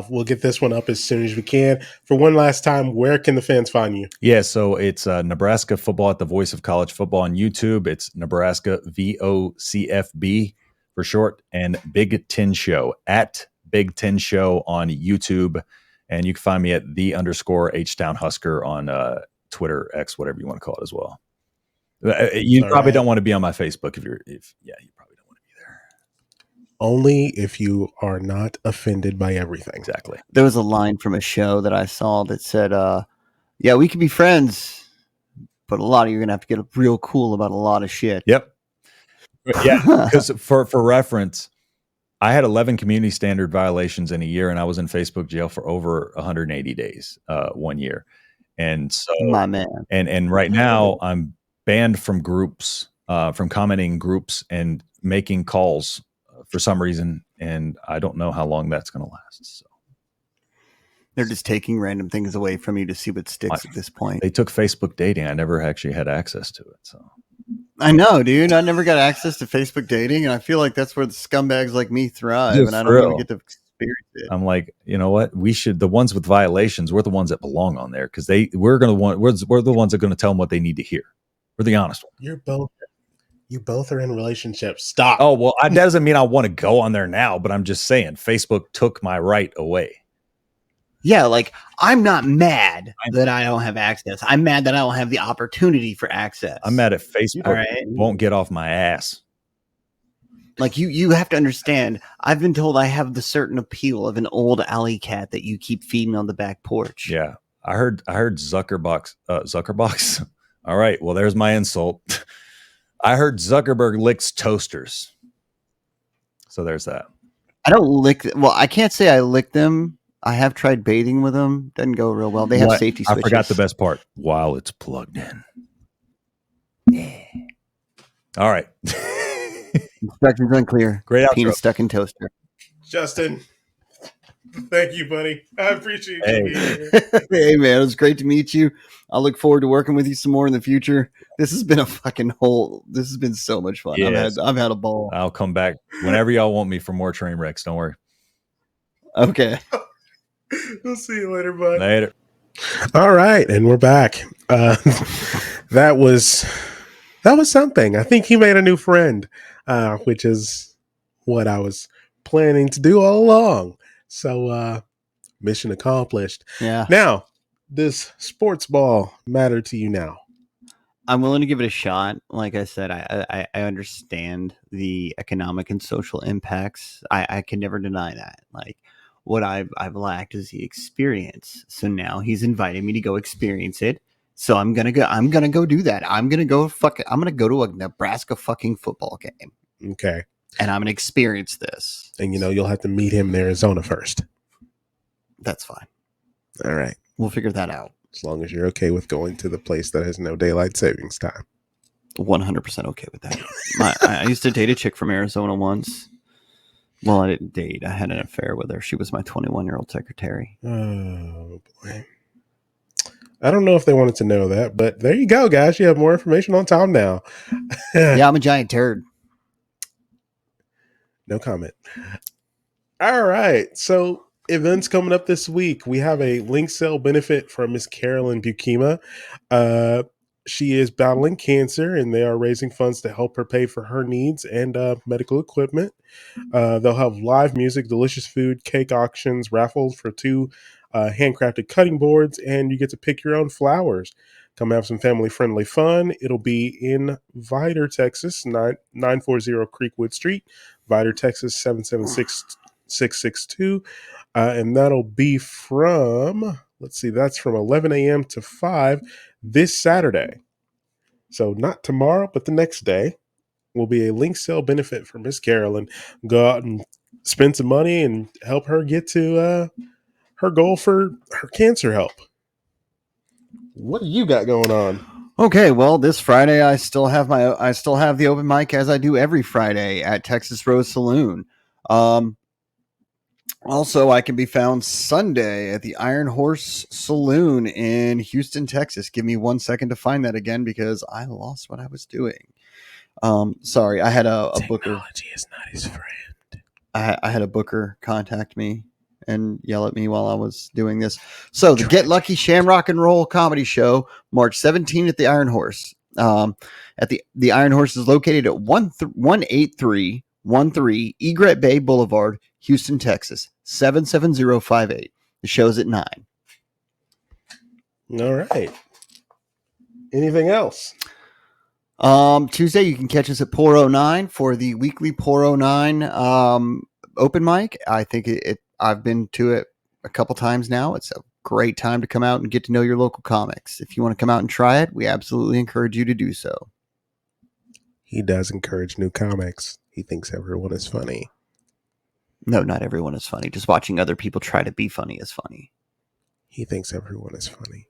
We'll get this one up as soon as we can. For one last time, where can the fans find you? Yeah, so it's Nebraska Football at the Voice of College Football on YouTube. It's Nebraska VOCFB for short, and Big Ten Show at Big Ten Show on YouTube. And you can find me at _H-Town Husker on Twitter, X, whatever you want to call it as well. You probably don't want to be on my Facebook you probably don't want to be there. Only if you are not offended by everything. Exactly. There was a line from a show that I saw that said, yeah, we can be friends, but a lot of you're going to have to get real cool about a lot of shit. Yep. Yeah, because for reference, I had 11 community standard violations in a year, and I was in Facebook jail for over 180 days 1 year. And so, my man. And right now, I'm banned from groups, from commenting groups and making calls for some reason, and I don't know how long that's going to last. So they're just taking random things away from you to see what sticks at this point. They took Facebook dating. I never actually had access to it. So I know, dude. I never got access to Facebook dating, and I feel like that's where the scumbags like me thrive, and I don't even get to experience it. I'm like, you know what? We should, the ones with violations, we're the ones that belong on there because we're the ones that are going to tell them what they need to hear. We're the honest ones. You both are in relationships. Stop. Oh, well, that doesn't mean I want to go on there now, but I'm just saying Facebook took my right away. Yeah, like I'm not mad that I don't have access. I'm mad that I don't have the opportunity for access. I'm mad at Facebook won't get off my ass. Like you have to understand, I've been told I have the certain appeal of an old alley cat that you keep feeding on the back porch. Yeah. I heard Zuckerbox. All right. Well, there's my insult. I heard Zuckerberg licks toasters. So there's that. I don't lick. Well, I can't say I lick them. I have tried bathing with them. Doesn't go real well. They have safety switches. I forgot the best part. While it's plugged in. Yeah. All right. Instructions unclear. Great outro. Penis stuck in toaster. Justin, thank you, buddy. I appreciate you being here. Hey, man, it was great to meet you. I look forward to working with you some more in the future. This has been this has been so much fun. Yes. I've had a ball. I'll come back whenever y'all want me for more train wrecks. Don't worry. Okay. We'll see you later, bud. Later. All right, and we're back. That was something. I think he made a new friend, which is what I was planning to do all along. So, mission accomplished. Yeah. Now, does sports ball matter to you now? I'm willing to give it a shot. Like I said, I understand the economic and social impacts. I can never deny that. Like what I've lacked is the experience. So now he's invited me to go experience it. So I'm gonna go do that. I'm gonna go to a Nebraska fucking football game. Okay. And I'm gonna experience this. And you'll have to meet him in Arizona first. That's fine. All right. We'll figure that out. As long as you're okay with going to the place that has no daylight savings time. 100% okay with that. I used to date a chick from Arizona once. Well, I didn't date. I had an affair with her. She was my 21-year-old secretary. Oh boy. I don't know if they wanted to know that, but there you go, guys. You have more information on Tom now. Yeah, I'm a giant turd. No comment. All right. So events coming up this week. We have a link sale benefit from Miss Carolyn Bukema. She is battling cancer, and they are raising funds to help her pay for her needs and medical equipment. They'll have live music, delicious food, cake auctions, raffles for 2 handcrafted cutting boards, and you get to pick your own flowers. Come have some family-friendly fun. It'll be in Vidor, Texas, 940 Creekwood Street, Vidor, Texas, 77662. And that'll be from, let's see, that's from 11 a.m. to 5 this Saturday. So not tomorrow, but the next day will be a link sale benefit for Miss Carolyn. Go out and spend some money and help her get to her goal for her cancer help. What do you got going on? Okay, well, this Friday I still have the open mic as I do every Friday at Texas Rose Saloon. Also, I can be found Sunday at the Iron Horse Saloon in Houston, Texas. Give me 1 second to find that again because I lost what I was doing. Sorry, I had a booker. Technology is not his friend. I had a booker contact me and yell at me while I was doing this. So the Get Lucky Shamrock and Roll Comedy Show, March 17th at the Iron Horse. At the Iron Horse is located at 18313 Egret Bay Boulevard, Houston, Texas, 77058. The show's at 9. All right. Anything else? Tuesday, you can catch us at Pour 09 for the weekly Pour 09 open mic. I think I've been to it a couple times now. It's a great time to come out and get to know your local comics. If you want to come out and try it, we absolutely encourage you to do so. He does encourage new comics. He thinks everyone is funny. No, not everyone is funny. Just watching other people try to be funny is funny. He thinks everyone is funny.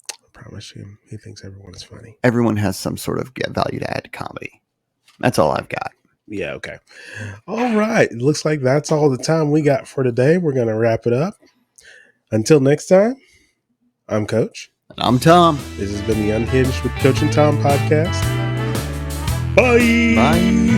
I promise you, he thinks everyone is funny. Everyone has some sort of value to add to comedy. That's all I've got. Yeah, okay. All right. It looks like that's all the time we got for today. We're going to wrap it up. Until next time, I'm Coach. And I'm Tom. This has been the Unhinged with Coach and Tom podcast. Bye. Bye.